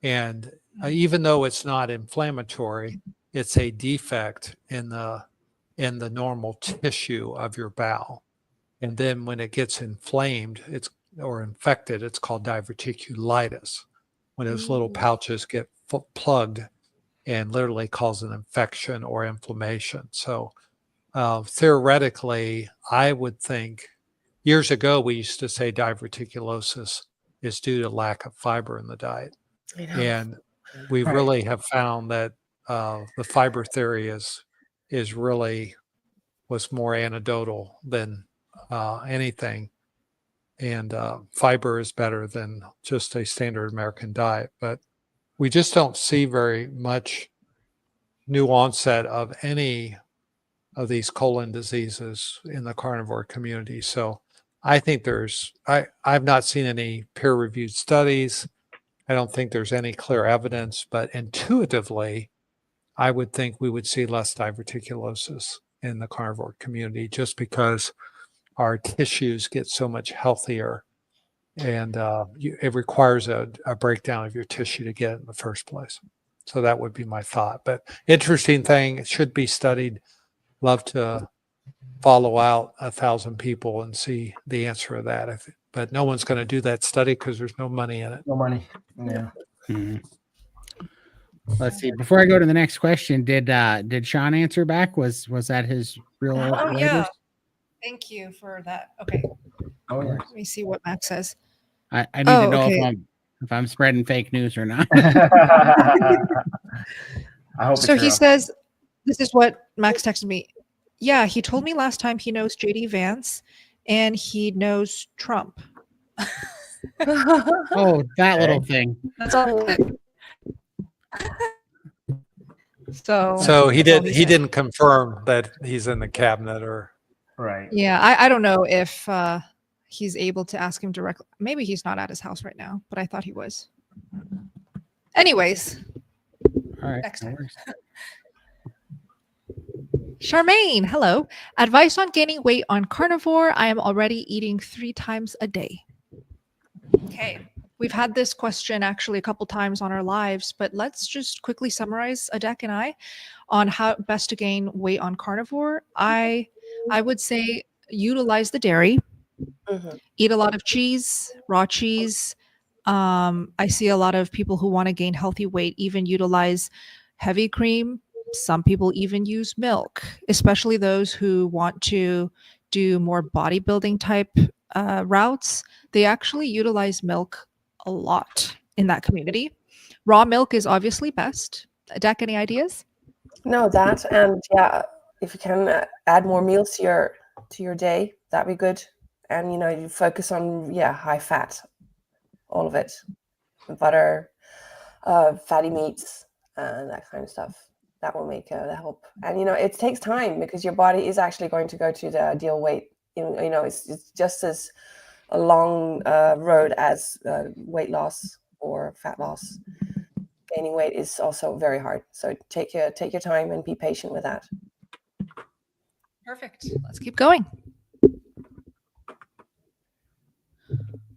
And even though it's not inflammatory, it's a defect in the normal tissue of your bowel. And then when it gets inflamed, or infected, it's called diverticulitis. When those little pouches get plugged and literally cause an infection or inflammation. So theoretically, I would think years ago, we used to say diverticulosis is due to lack of fiber in the diet. And we really have found that the fiber theory was more anecdotal than anything. And fiber is better than just a standard American diet. But we just don't see very much new onset of any of these colon diseases in the carnivore community. So I think I've not seen any peer-reviewed studies. I don't think there's any clear evidence, but intuitively, I would think we would see less diverticulosis in the carnivore community just because our tissues get so much healthier, and it requires a breakdown of your tissue to get it in the first place. So that would be my thought. But interesting thing, it should be studied. Love to follow out 1,000 people and see the answer of that. But no one's going to do that study because there's no money in it. No money. Yeah. Mm-hmm. Let's see. Before I go to the next question, did Sean answer back? Was that his real? Oh yeah. Thank you for that. Okay. Oh yeah. Let me see what Max says. I need to know if I'm spreading fake news or not. I hope so he says, this is what Max texted me. Yeah, he told me last time he knows JD Vance and he knows Trump. Oh, that little thing. That's all. So he didn't confirm that he's in the cabinet or right. Yeah, I don't know if he's able to ask him directly. Maybe he's not at his house right now, but I thought he was. Anyways. All right. Next time. Charmaine, hello. Advice on gaining weight on carnivore. I am already eating 3 times a day. Okay. We've had this question actually a couple times on our lives, but let's just quickly summarize, Adek and I, on how best to gain weight on carnivore. I would say utilize the dairy, eat a lot of cheese, raw cheese. I see a lot of people who want to gain healthy weight even utilize heavy cream. Some people even use milk, especially those who want to do more bodybuilding type routes. They actually utilize milk a lot in that community. Raw milk is obviously best. Adek, any ideas? No, that, and yeah, if you can add more meals to your day, that'd be good. And you focus on high fat, all of it, butter, fatty meats, and that kind of stuff. That will make the help. And it takes time because your body is actually going to go to the ideal weight. It's just as a long road as weight loss or fat loss. Gaining weight is also very hard. So take your time and be patient with that. Perfect. Let's keep going.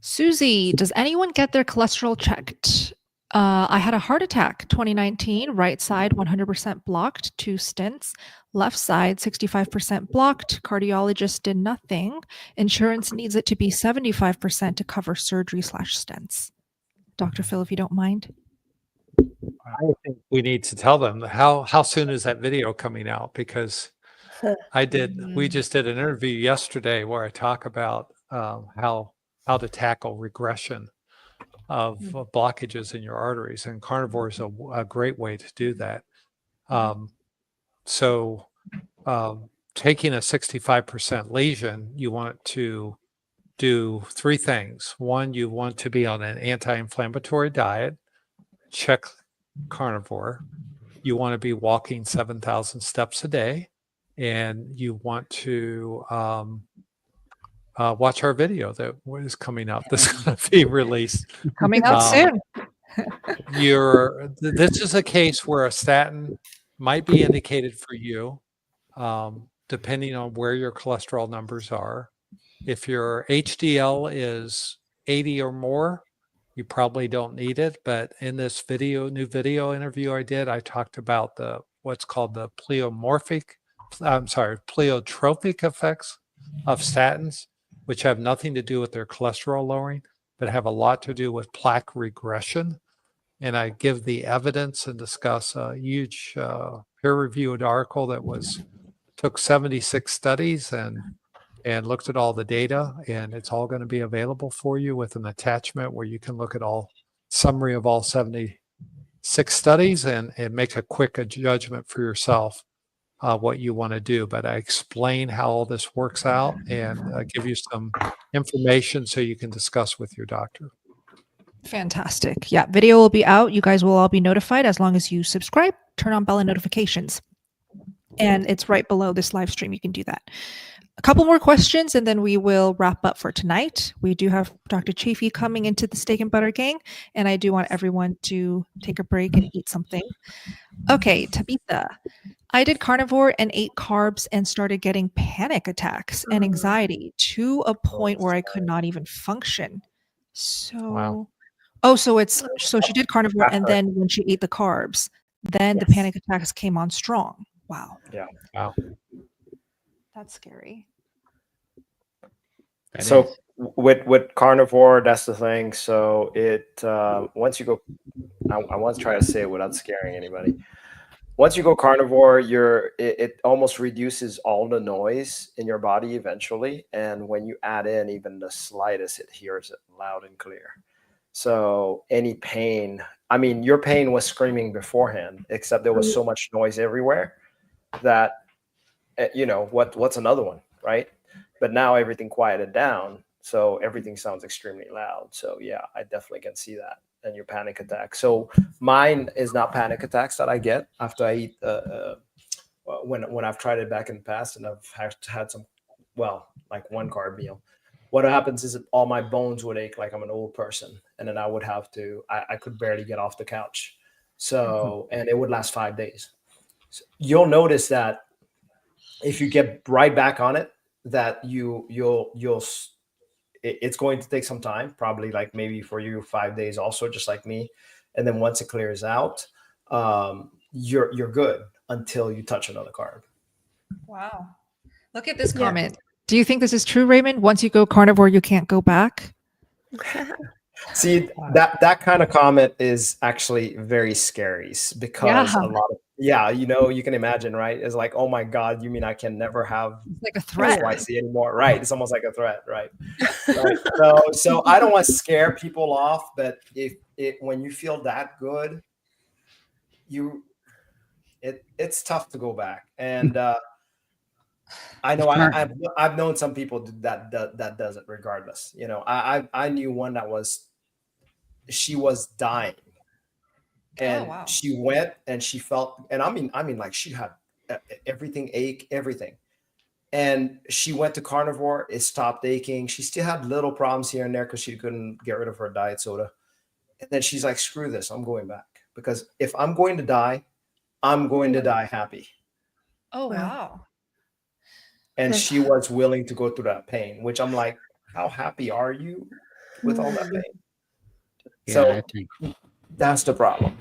Susie, does anyone get their cholesterol checked? I had a heart attack, 2019, right side 100% blocked, 2 stents, left side 65% blocked. Cardiologist did nothing. Insurance needs it to be 75% to cover surgery/stents. Dr. Phil, if you don't mind. I think we need to tell them how soon is that video coming out, because we just did an interview yesterday where I talk about how to tackle regression of blockages in your arteries, and carnivore is a great way to do that. So taking a 65% lesion, you want to do 3 things. One, you want to be on an anti-inflammatory diet. Check carnivore. You want to be walking 7,000 steps a day, and you want to watch our video that is coming out. That's going to be released. Coming out soon. This is a case where a statin might be indicated for you, depending on where your cholesterol numbers are. If your HDL is 80 or more, you probably don't need it. But in this new video interview I did, I talked about what's called the pleiotropic effects of statins, which have nothing to do with their cholesterol lowering, but have a lot to do with plaque regression. And I give the evidence and discuss a huge peer-reviewed article that took 76 studies and looked at all the data, and it's all going to be available for you with an attachment where you can look at summary of all 76 studies and make a quick judgment for yourself what you want to do. But I explain how all this works out and give you some information so you can discuss with your doctor. Fantastic. Yeah, video will be out. You guys will all be notified as long as you subscribe, turn on bell notifications. And it's right below this live stream. You can do that. A couple more questions and then we will wrap up for tonight. We do have Dr. Chafee coming into the Steak and Butter Gang, and I do want everyone to take a break and eat something. Okay, Tabitha. I did carnivore and ate carbs and started getting panic attacks and anxiety to a point where I could not even function. So, Wow. so she did carnivore and then when she ate the carbs, then the panic attacks came on strong. Wow. Yeah. Wow. That's scary. So with carnivore, that's the thing. So once you go, I want to try to say it without scaring anybody. Once you go carnivore, it almost reduces all the noise in your body eventually. And when you add in even the slightest, it hears it loud and clear. So any pain, I mean, your pain was screaming beforehand, except there was so much noise everywhere that, what's another one, right? But now everything quieted down, so everything sounds extremely loud. So yeah, I definitely can see that. And your panic attack. So mine is not panic attacks that I get after I eat when I've tried it back in the past and I've had some, like one carb meal. What happens is that all my bones would ache like I'm an old person, and then I would have to. I could barely get off the couch. So and it would last 5 days. So you'll notice that if you get right back on it, that it's going to take some time, probably like maybe for you 5 days also, just like me. And then once it clears out, you're good until you touch another carb. Wow. Look at this comment. Do you think this is true, Raymond? Once you go carnivore, you can't go back? See, that kind of comment is actually very scary because a lot of, you can imagine, right? It's like, oh my God, you mean I can never have like a threat XYZ anymore, right? It's almost like a threat, right? So I don't want to scare people off, but when you feel that good, it's tough to go back. And I know I've known some people that does it regardless. I knew one she was dying. And she went and she felt, and I mean, like she had everything ache, everything. And she went to carnivore, it stopped aching. She still had little problems here and there because she couldn't get rid of her diet soda. And then she's like, screw this, I'm going back. Because if I'm going to die, I'm going to die happy. Oh, wow. And she was willing to go through that pain, which I'm like, how happy are you with all that pain? Yeah, So I think that's the problem.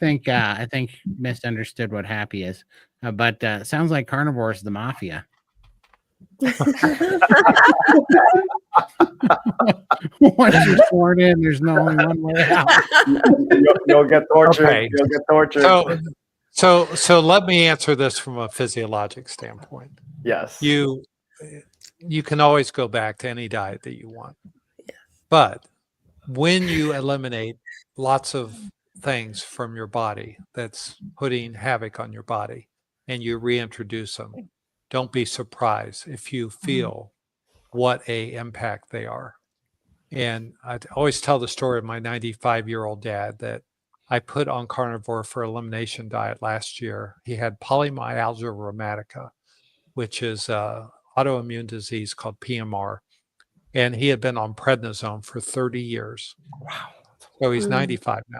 I think misunderstood what happy is, but sounds like carnivore is the mafia. Once you're sworn in, there's no only one way out. You'll get tortured. Okay. You'll get tortured. So let me answer this from a physiologic standpoint. Yes. You can always go back to any diet that you want. But when you eliminate lots of things from your body that's putting havoc on your body and you reintroduce them, don't be surprised if you feel what a impact they are. And I always tell the story of my 95-year-old dad that I put on carnivore for elimination diet last year. He had polymyalgia rheumatica, which is an autoimmune disease called PMR. And he had been on prednisone for 30 years. Wow. So he's 95 now.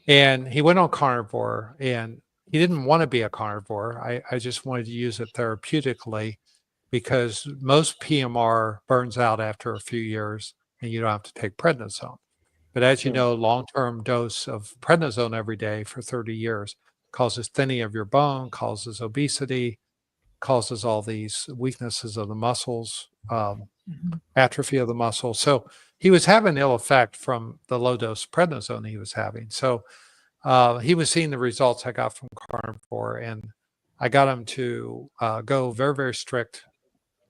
And he went on carnivore, and he didn't want to be a carnivore. I just wanted to use it therapeutically because most PMR burns out after a few years and you don't have to take prednisone. But as you know, long-term dose of prednisone every day for 30 years causes thinning of your bone, causes obesity, causes all these weaknesses of the muscles, atrophy of the muscles. So he was having ill effect from the low-dose prednisone he was having. So he was seeing the results I got from carnivore, and I got him to go very, very strict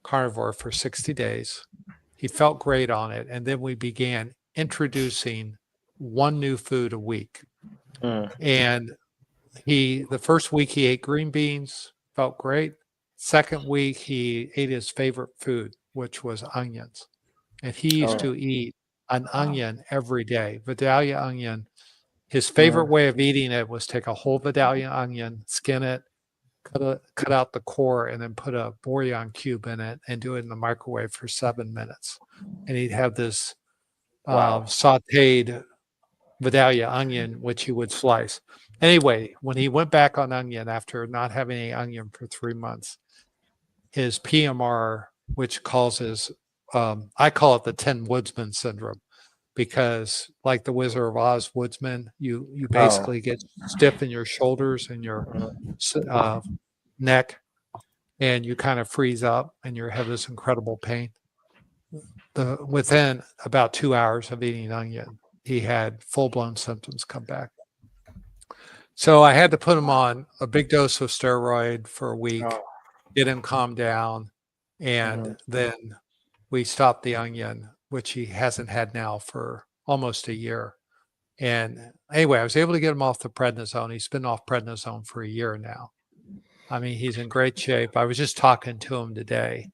carnivore for 60 days. He felt great on it. And then we began introducing one new food a week. And the first week he ate green beans, felt great. Second week he ate his favorite food, which was onions. And he used to eat an onion every day, Vidalia onion. His favorite way of eating it was take a whole Vidalia onion, skin it, cut out the core, and then put a bouillon cube in it and do it in the microwave for 7 minutes. And he'd have this sauteed Vidalia onion, which he would slice. Anyway, when he went back on onion after not having any onion for 3 months, his PMR, which causes, I call it the 10 Woodsman syndrome, because like the Wizard of Oz woodsman, you basically get stiff in your shoulders and your neck, and you kind of freeze up and you have this incredible pain. Within about 2 hours of eating onion, he had full-blown symptoms come back. So I had to put him on a big dose of steroid for a week, get him calmed down, and then we stopped the onion, which he hasn't had now for almost a year. And anyway, I was able to get him off the prednisone. He's been off prednisone for a year now. I mean, he's in great shape. I was just talking to him today.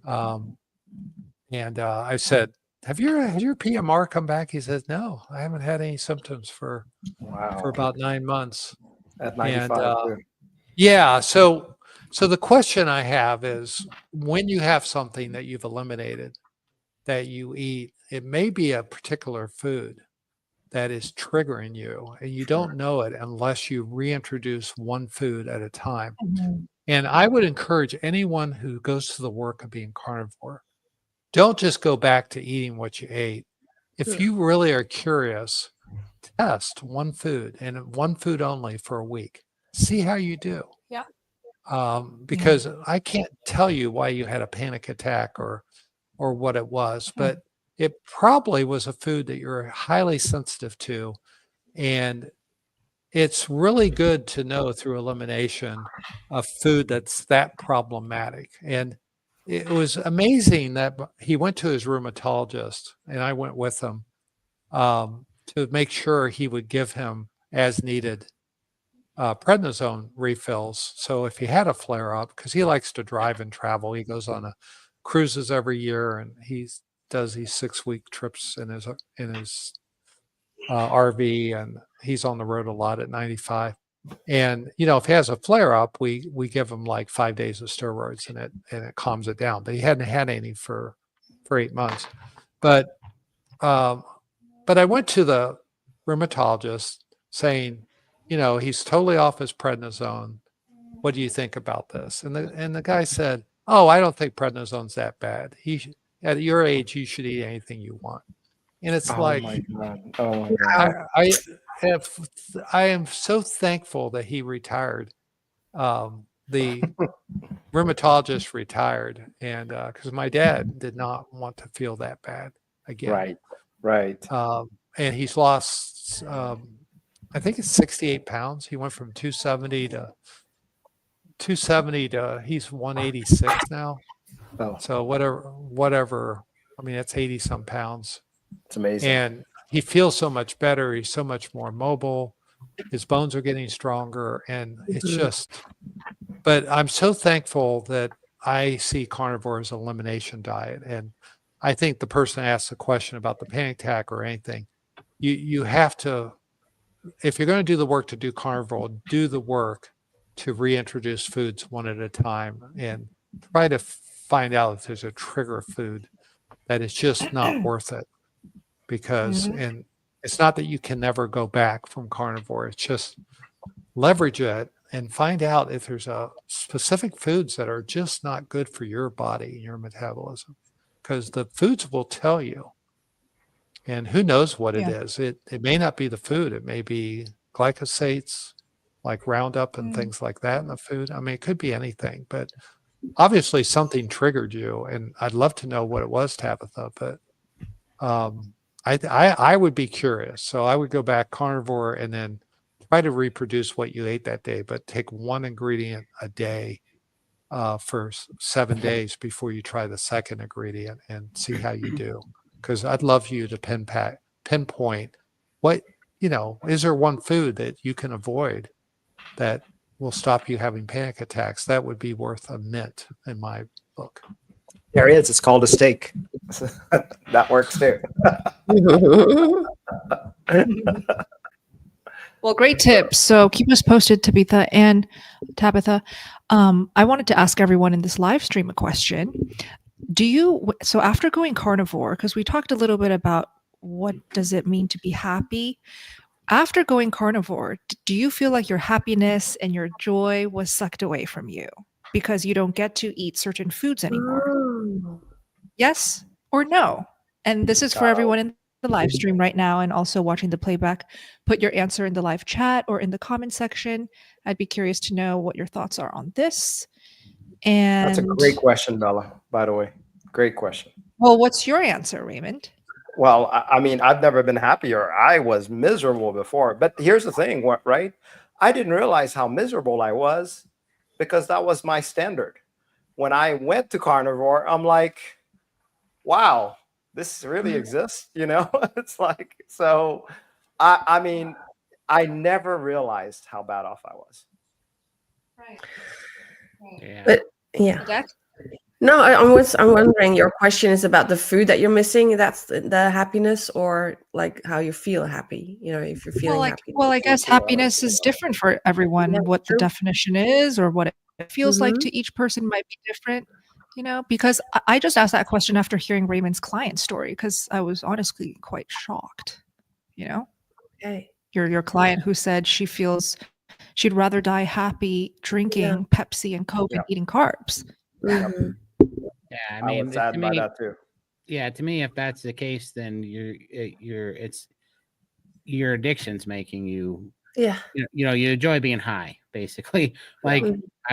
And I said, has your PMR come back? He says, no, I haven't had any symptoms for about 9 months. At 95. And, yeah. So the question I have is, when you have something that you've eliminated that you eat, it may be a particular food that is triggering you, and you don't know it unless you reintroduce one food at a time. And I would encourage anyone who goes to the work of being carnivore, don't just go back to eating what you ate. If you really are curious, test one food and one food only for a week. See how you do. Yeah. Because I can't tell you why you had a panic attack or what it was, but it probably was a food that you're highly sensitive to. And it's really good to know through elimination a food that's that problematic. And it was amazing that he went to his rheumatologist, and I went with him to make sure he would give him as needed prednisone refills. So if he had a flare up, because he likes to drive and travel, he goes on cruises every year, and he does these 6-week trips in his RV, and he's on the road a lot at 95. And if he has a flare up, we give him like 5 days of steroids, and it calms it down. But he hadn't had any for 8 months. But I went to the rheumatologist saying, he's totally off his prednisone. What do you think about this? And the guy said, oh, I don't think prednisone's that bad. At your age, you should eat anything you want. And it's my God. I am so thankful that he retired. The rheumatologist retired, and because my dad did not want to feel that bad again. Right. And he's lost, I think it's 68 pounds. He went from 270 to he's 186 now. Oh. So whatever. I mean, that's 80 some pounds. It's amazing. And he feels so much better. He's so much more mobile. His bones are getting stronger, and it's just. But I'm so thankful that I see carnivore as an elimination diet. And I think the person asked the question about the panic attack or anything, you have to, if you're going to do the work to do carnivore, do the work to reintroduce foods one at a time and try to find out if there's a trigger food that is just not worth it. Because, and it's not that you can never go back from carnivore, it's just leverage it and find out if there's a specific foods that are just not good for your body and your metabolism. Because the foods will tell you. And who knows what it is. It may not be the food. It may be glycosates, like Roundup and things like that in the food. I mean, it could be anything, but obviously something triggered you. And I'd love to know what it was, Tabitha, but I would be curious. So I would go back carnivore and then try to reproduce what you ate that day, but take one ingredient a day for 7 days before you try the second ingredient and see how you do. Because I'd love you to pinpoint what, is there one food that you can avoid that will stop you having panic attacks? That would be worth a mint in my book. There it is. It's called a steak. That works too. Well, great tips. So keep us posted, Tabitha and Tabitha. I wanted to ask everyone in this live stream a question. So after going carnivore, because we talked a little bit about what does it mean to be happy, after going carnivore, do you feel like your happiness and your joy was sucked away from you because you don't get to eat certain foods anymore? Yes or no? And this is for everyone in the live stream right now and also watching the playback. Put your answer in the live chat or in the comment section. I'd be curious to know what your thoughts are on this. And that's a great question, Bella, by the way. Great question. Well, what's your answer, Raymond? Well, I mean, I've never been happier. I was miserable before. But here's the thing, right? I didn't realize how miserable I was because that was my standard. When I went to carnivore, I'm like, wow, this really exists, It's like, so, I mean, I never realized how bad off I was. Right. Yeah. But yeah. No, I'm wondering, your question is about the food that you're missing. That's the happiness, or like how you feel happy, if you're feeling happy. Well, I guess happiness is different for everyone. Yeah, what the true. definition is or what it feels like to each person might be different, because I just asked that question after hearing Raymond's client story because I was honestly quite shocked, Okay. Your client who said she feels she'd rather die happy drinking Pepsi and Coke and eating carbs. Mhm. Yeah, I I mean, was sad by that too. yeah, to me, if that's the case, then it's your addiction's making you, Yeah. you enjoy being high, basically. Like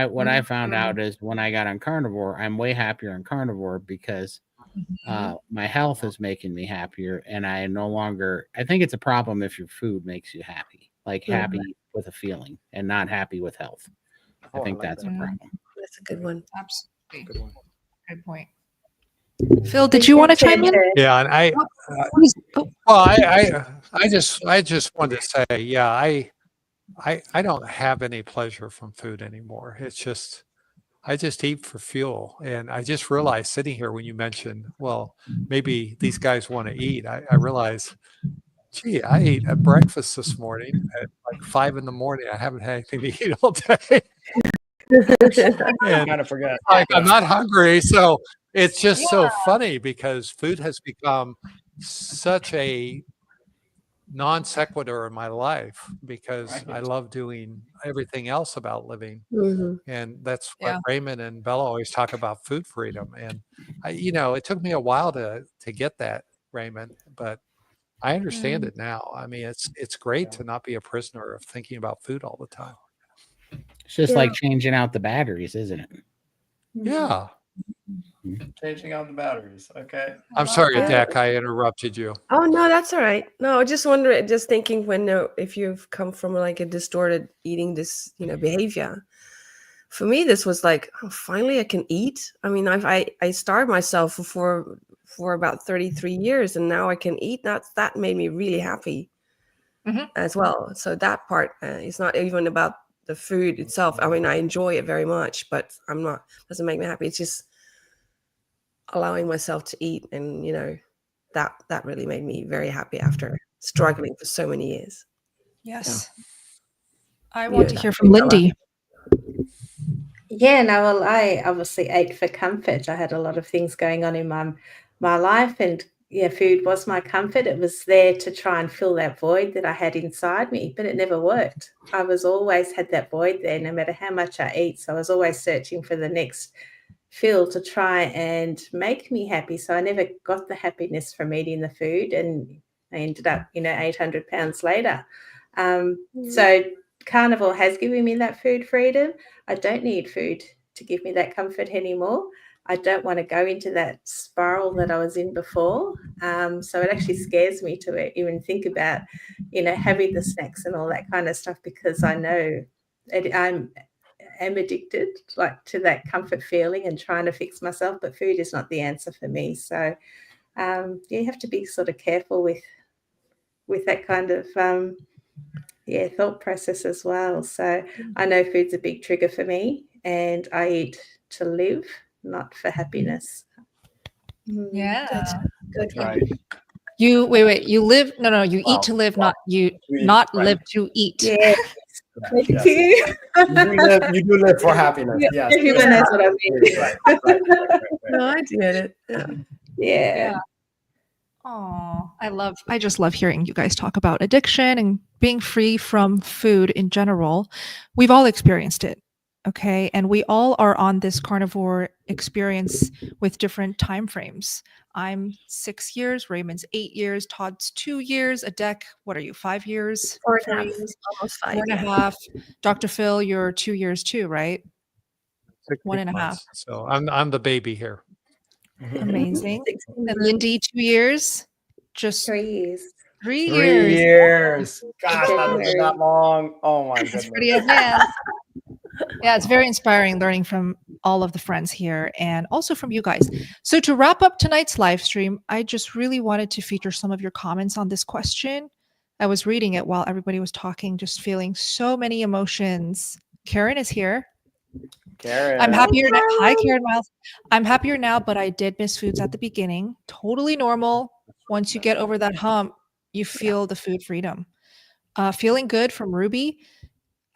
what I found out is when I got on carnivore, I'm way happier on carnivore because my health is making me happier, and I think it's a problem if your food makes you happy, like happy with a feeling and not happy with health. I think that's a problem. That's a good one. Absolutely. Good point. Phil, did you want to chime in? Yeah, and I just wanted to say, yeah, I don't have any pleasure from food anymore. It's just I just eat for fuel, and I just realized sitting here when you mentioned, well, maybe these guys want to eat. I realized, gee, I ate at breakfast this morning at like 5 a.m. I haven't had anything to eat all day. I kind of forget. Like I'm not hungry, so it's just so funny because food has become such a non sequitur in my life because I love doing everything else about living, and that's what Raymond and Bella always talk about, food freedom. And it took me a while to get that, Raymond, but I understand it now. I mean, it's great to not be a prisoner of thinking about food all the time. It's just like changing out the batteries, isn't it? Yeah. Changing out the batteries. Okay. I'm sorry, Adek, I interrupted you. Oh no, that's all right. No, I just wonder, just thinking when if you've come from like a distorted eating behavior. For me, this was like, oh, finally I can eat. I mean, I starved myself for about 33 years, and now I can eat. That made me really happy as well. So that part is not even about the food itself. I mean, I enjoy it very much, but doesn't make me happy. It's just allowing myself to eat, and that really made me very happy after struggling for so many years. Yes. I want to hear from Lindy. Yeah, no, well, I obviously ate for comfort. I had a lot of things going on in my life, and food was my comfort. It was there to try and fill that void that I had inside me, but it never worked. I was always had that void there, no matter how much I eat. So I was always searching for the next fill to try and make me happy. So I never got the happiness from eating the food, and I ended up, 800 pounds later. So Carnivore has given me that food freedom. I don't need food to give me that comfort anymore. I don't want to go into that spiral that I was in before. So it actually scares me to even think about, having the snacks and all that kind of stuff, because I know I'm addicted to that comfort feeling and trying to fix myself, but food is not the answer for me. So you have to be sort of careful with that kind of thought process as well. So I know food's a big trigger for me, and I eat to live, not for happiness. Yeah. Good. Right. You live, you eat to live, not live to eat. Yeah. Thank you. You do live for happiness. Yes. Everyone knows what I mean. Right. No, I get it. Yeah. Oh, I just love hearing you guys talk about addiction and being free from food in general. We've all experienced it. Okay. And we all are on this carnivore experience with different time frames. I'm 6 years, Raymond's 8 years, Todd's 2 years, Adek, what are you, 5 years? 4.5 years, almost 5. 4.5. Dr. Phil, you're 2 years too, right? 16 1.5. months. So I'm the baby here. Amazing. And Lindy, 2 years? Just 3 years. 3 3 years. years. Gosh, that's been that long. Oh my It's goodness. pretty advanced. Yeah, it's very inspiring learning from all of the friends here and also from you guys. So to wrap up tonight's live stream, I just really wanted to feature some of your comments on this question. I was reading it while everybody was talking, just feeling so many emotions. Karen is here. Karen. I'm happier now. Hi, Karen Miles. I'm happier now, but I did miss foods at the beginning. Totally normal. Once you get over that hump, you feel the food freedom. Feeling good from Ruby.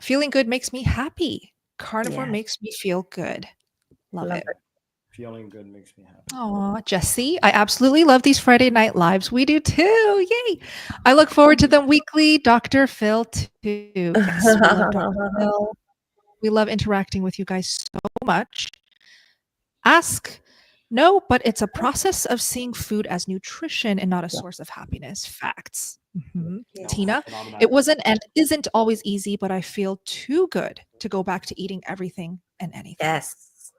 Feeling good makes me happy. Carnivore makes me feel good. Love it. Feeling good makes me happy. Aw, Jesse, I absolutely love these Friday night lives. We do too. Yay. I look forward to them weekly. Dr. Phil too. Yes, we love Dr. Phil. We love interacting with you guys so much. Ask. No, but it's a process of seeing food as nutrition and not a source of happiness. Facts. Tina, it wasn't and isn't always easy, but I feel too good to go back to eating everything and anything. Yes.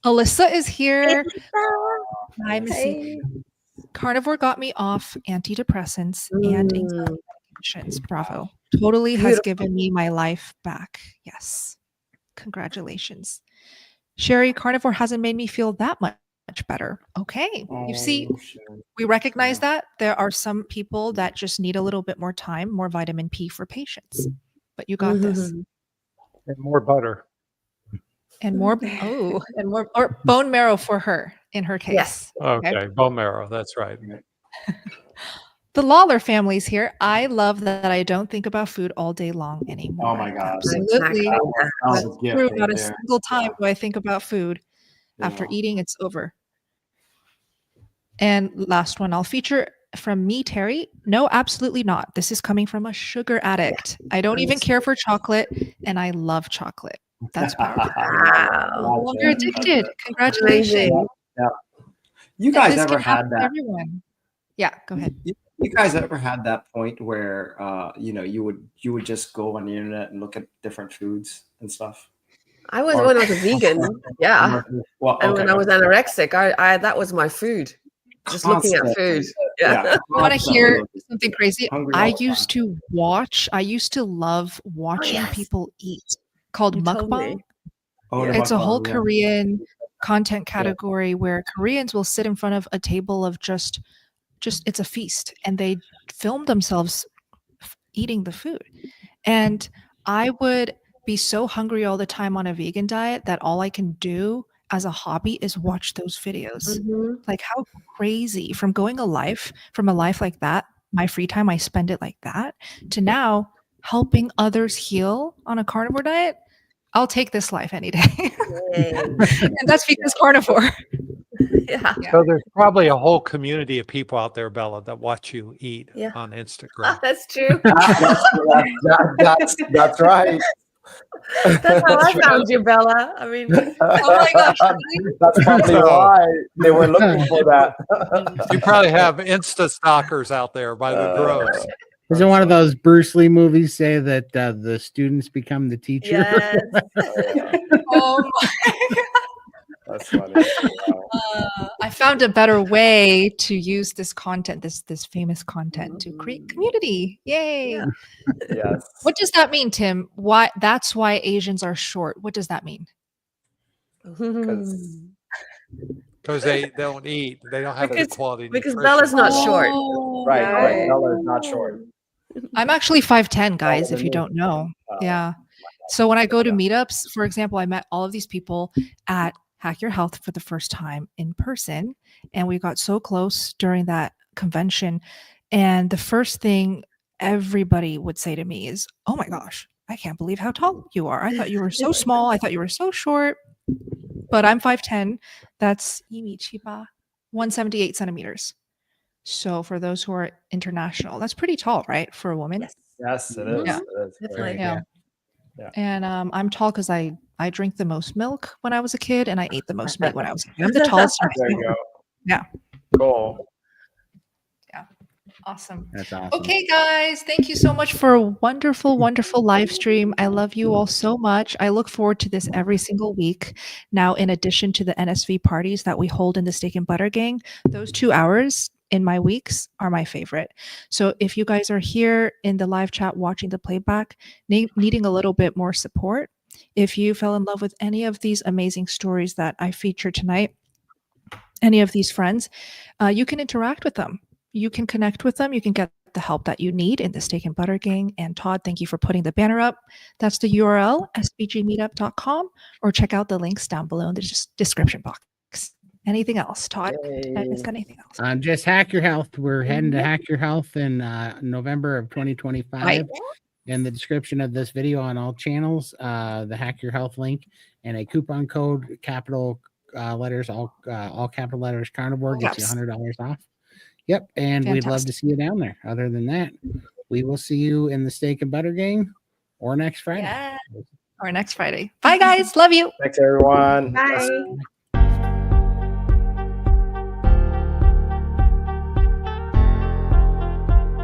Alyssa is here. Hi, Missy. Carnivore got me off antidepressants and anxiety medications. Bravo. Totally has given me my life back. Yes. Congratulations. Sherry, Carnivore hasn't made me feel that much better. Okay. You see, we recognize that there are some people that just need a little bit more time, more vitamin P for patience. But you got this. And more butter. And more, or bone marrow for her in her case. Yes. Okay. Bone marrow. That's right. The Lawler family's here. I love that I don't think about food all day long anymore. Oh my God. Absolutely. That was a gift True. right Not a there. single time do I think about food. After eating, it's over. And last one I'll feature from me, Terry. No, absolutely not. This is coming from a sugar addict. I don't even care for chocolate, and I love chocolate. That's powerful. No longer addicted. Congratulations. Yeah. You guys This ever can happen had to that? everyone. Yeah, go ahead. You guys ever had that point where you would just go on the internet and look at different foods and stuff? I was when I was a vegan, yeah. Well, And when I was anorexic, I that was my food. Just looking at food. Yeah. I want to hear something crazy. Hungry all I the used to love watching people eat, called You told mukbang. me. It's a whole yeah. Korean content category where Koreans will sit in front of a table of just it's a feast, and they film themselves eating the food. And I would be so hungry all the time on a vegan diet that all I can do as a hobby is watch those videos. Mhm. Like how crazy from going from a life like that, my free time, I spend it like that, to now helping others heal on a carnivore diet. I'll take this life any day. Yay. And that's because carnivore. Yeah. So there's probably a whole community of people out there, Bella, that watch you eat Yeah. on Instagram. That's true. That's right. That's how I found you, Bella. I mean, Oh my gosh. That's probably why they were looking for that. You probably have Insta stalkers out there by the droves. Isn't one of those Bruce Lee movies say that the students become the teacher? yes. Oh my. That's funny. Wow. I found a better way to use this content, this famous content, to create community. Yay. Yeah. Yes. What does that mean, Tim? That's why Asians are short. What does that mean? Because they don't eat. They don't have good quality Because nutrition. Bella's not short. Right. No. Right. Bella is not short. I'm actually 5'10", guys, Taller if you than don't know. Uh, Yeah. So when I go to meetups, for example, I met all of these people at Hack Your Health for the first time in person. And we got so close during that convention. And the first thing everybody would say to me is, "Oh my gosh, I can't believe how tall you are. I thought you were so small. I thought you were so short." But I'm 5'10". That's 178 centimeters. So for those who are international, that's pretty tall, right? For a woman. Yes. Yes, it is. Yeah. It is. Definitely. Yeah. Yeah. And I'm tall because I drank the most milk when I was a kid, and I ate the most meat when I was a kid. I'm the tallest. in my There you family. go. Yeah. Cool. Awesome. That's awesome. Okay, guys, thank you so much for a wonderful, wonderful live stream. I love you all so much. I look forward to this every single week. Now, in addition to the NSV parties that we hold in the Steak and Butter Gang, those 2 hours in my weeks are my favorite. So if you guys are here in the live chat watching the playback, needing a little bit more support, if you fell in love with any of these amazing stories that I featured tonight, any of these friends, you can interact with them. You can connect with them. You can get the help that you need in the Steak and Butter Gang. And Todd, thank you for putting the banner up. That's the URL, sbgmeetup.com, or check out the links down below in the description box. Anything else, Todd? Did I miss anything else? Just Hack Your Health. We're heading to Hack Your Health in November of 2025. Right. In the description of this video on all channels, the Hack Your Health link and a coupon code, capital letters, all capital letters, Carnivore gets you $100 off. Yep, and we'd love to see you down there. Other than that, we will see you in the Steak and Butter Gang or next Friday. Yeah. Or next Friday. Bye, guys. Love you. Thanks, everyone. Bye.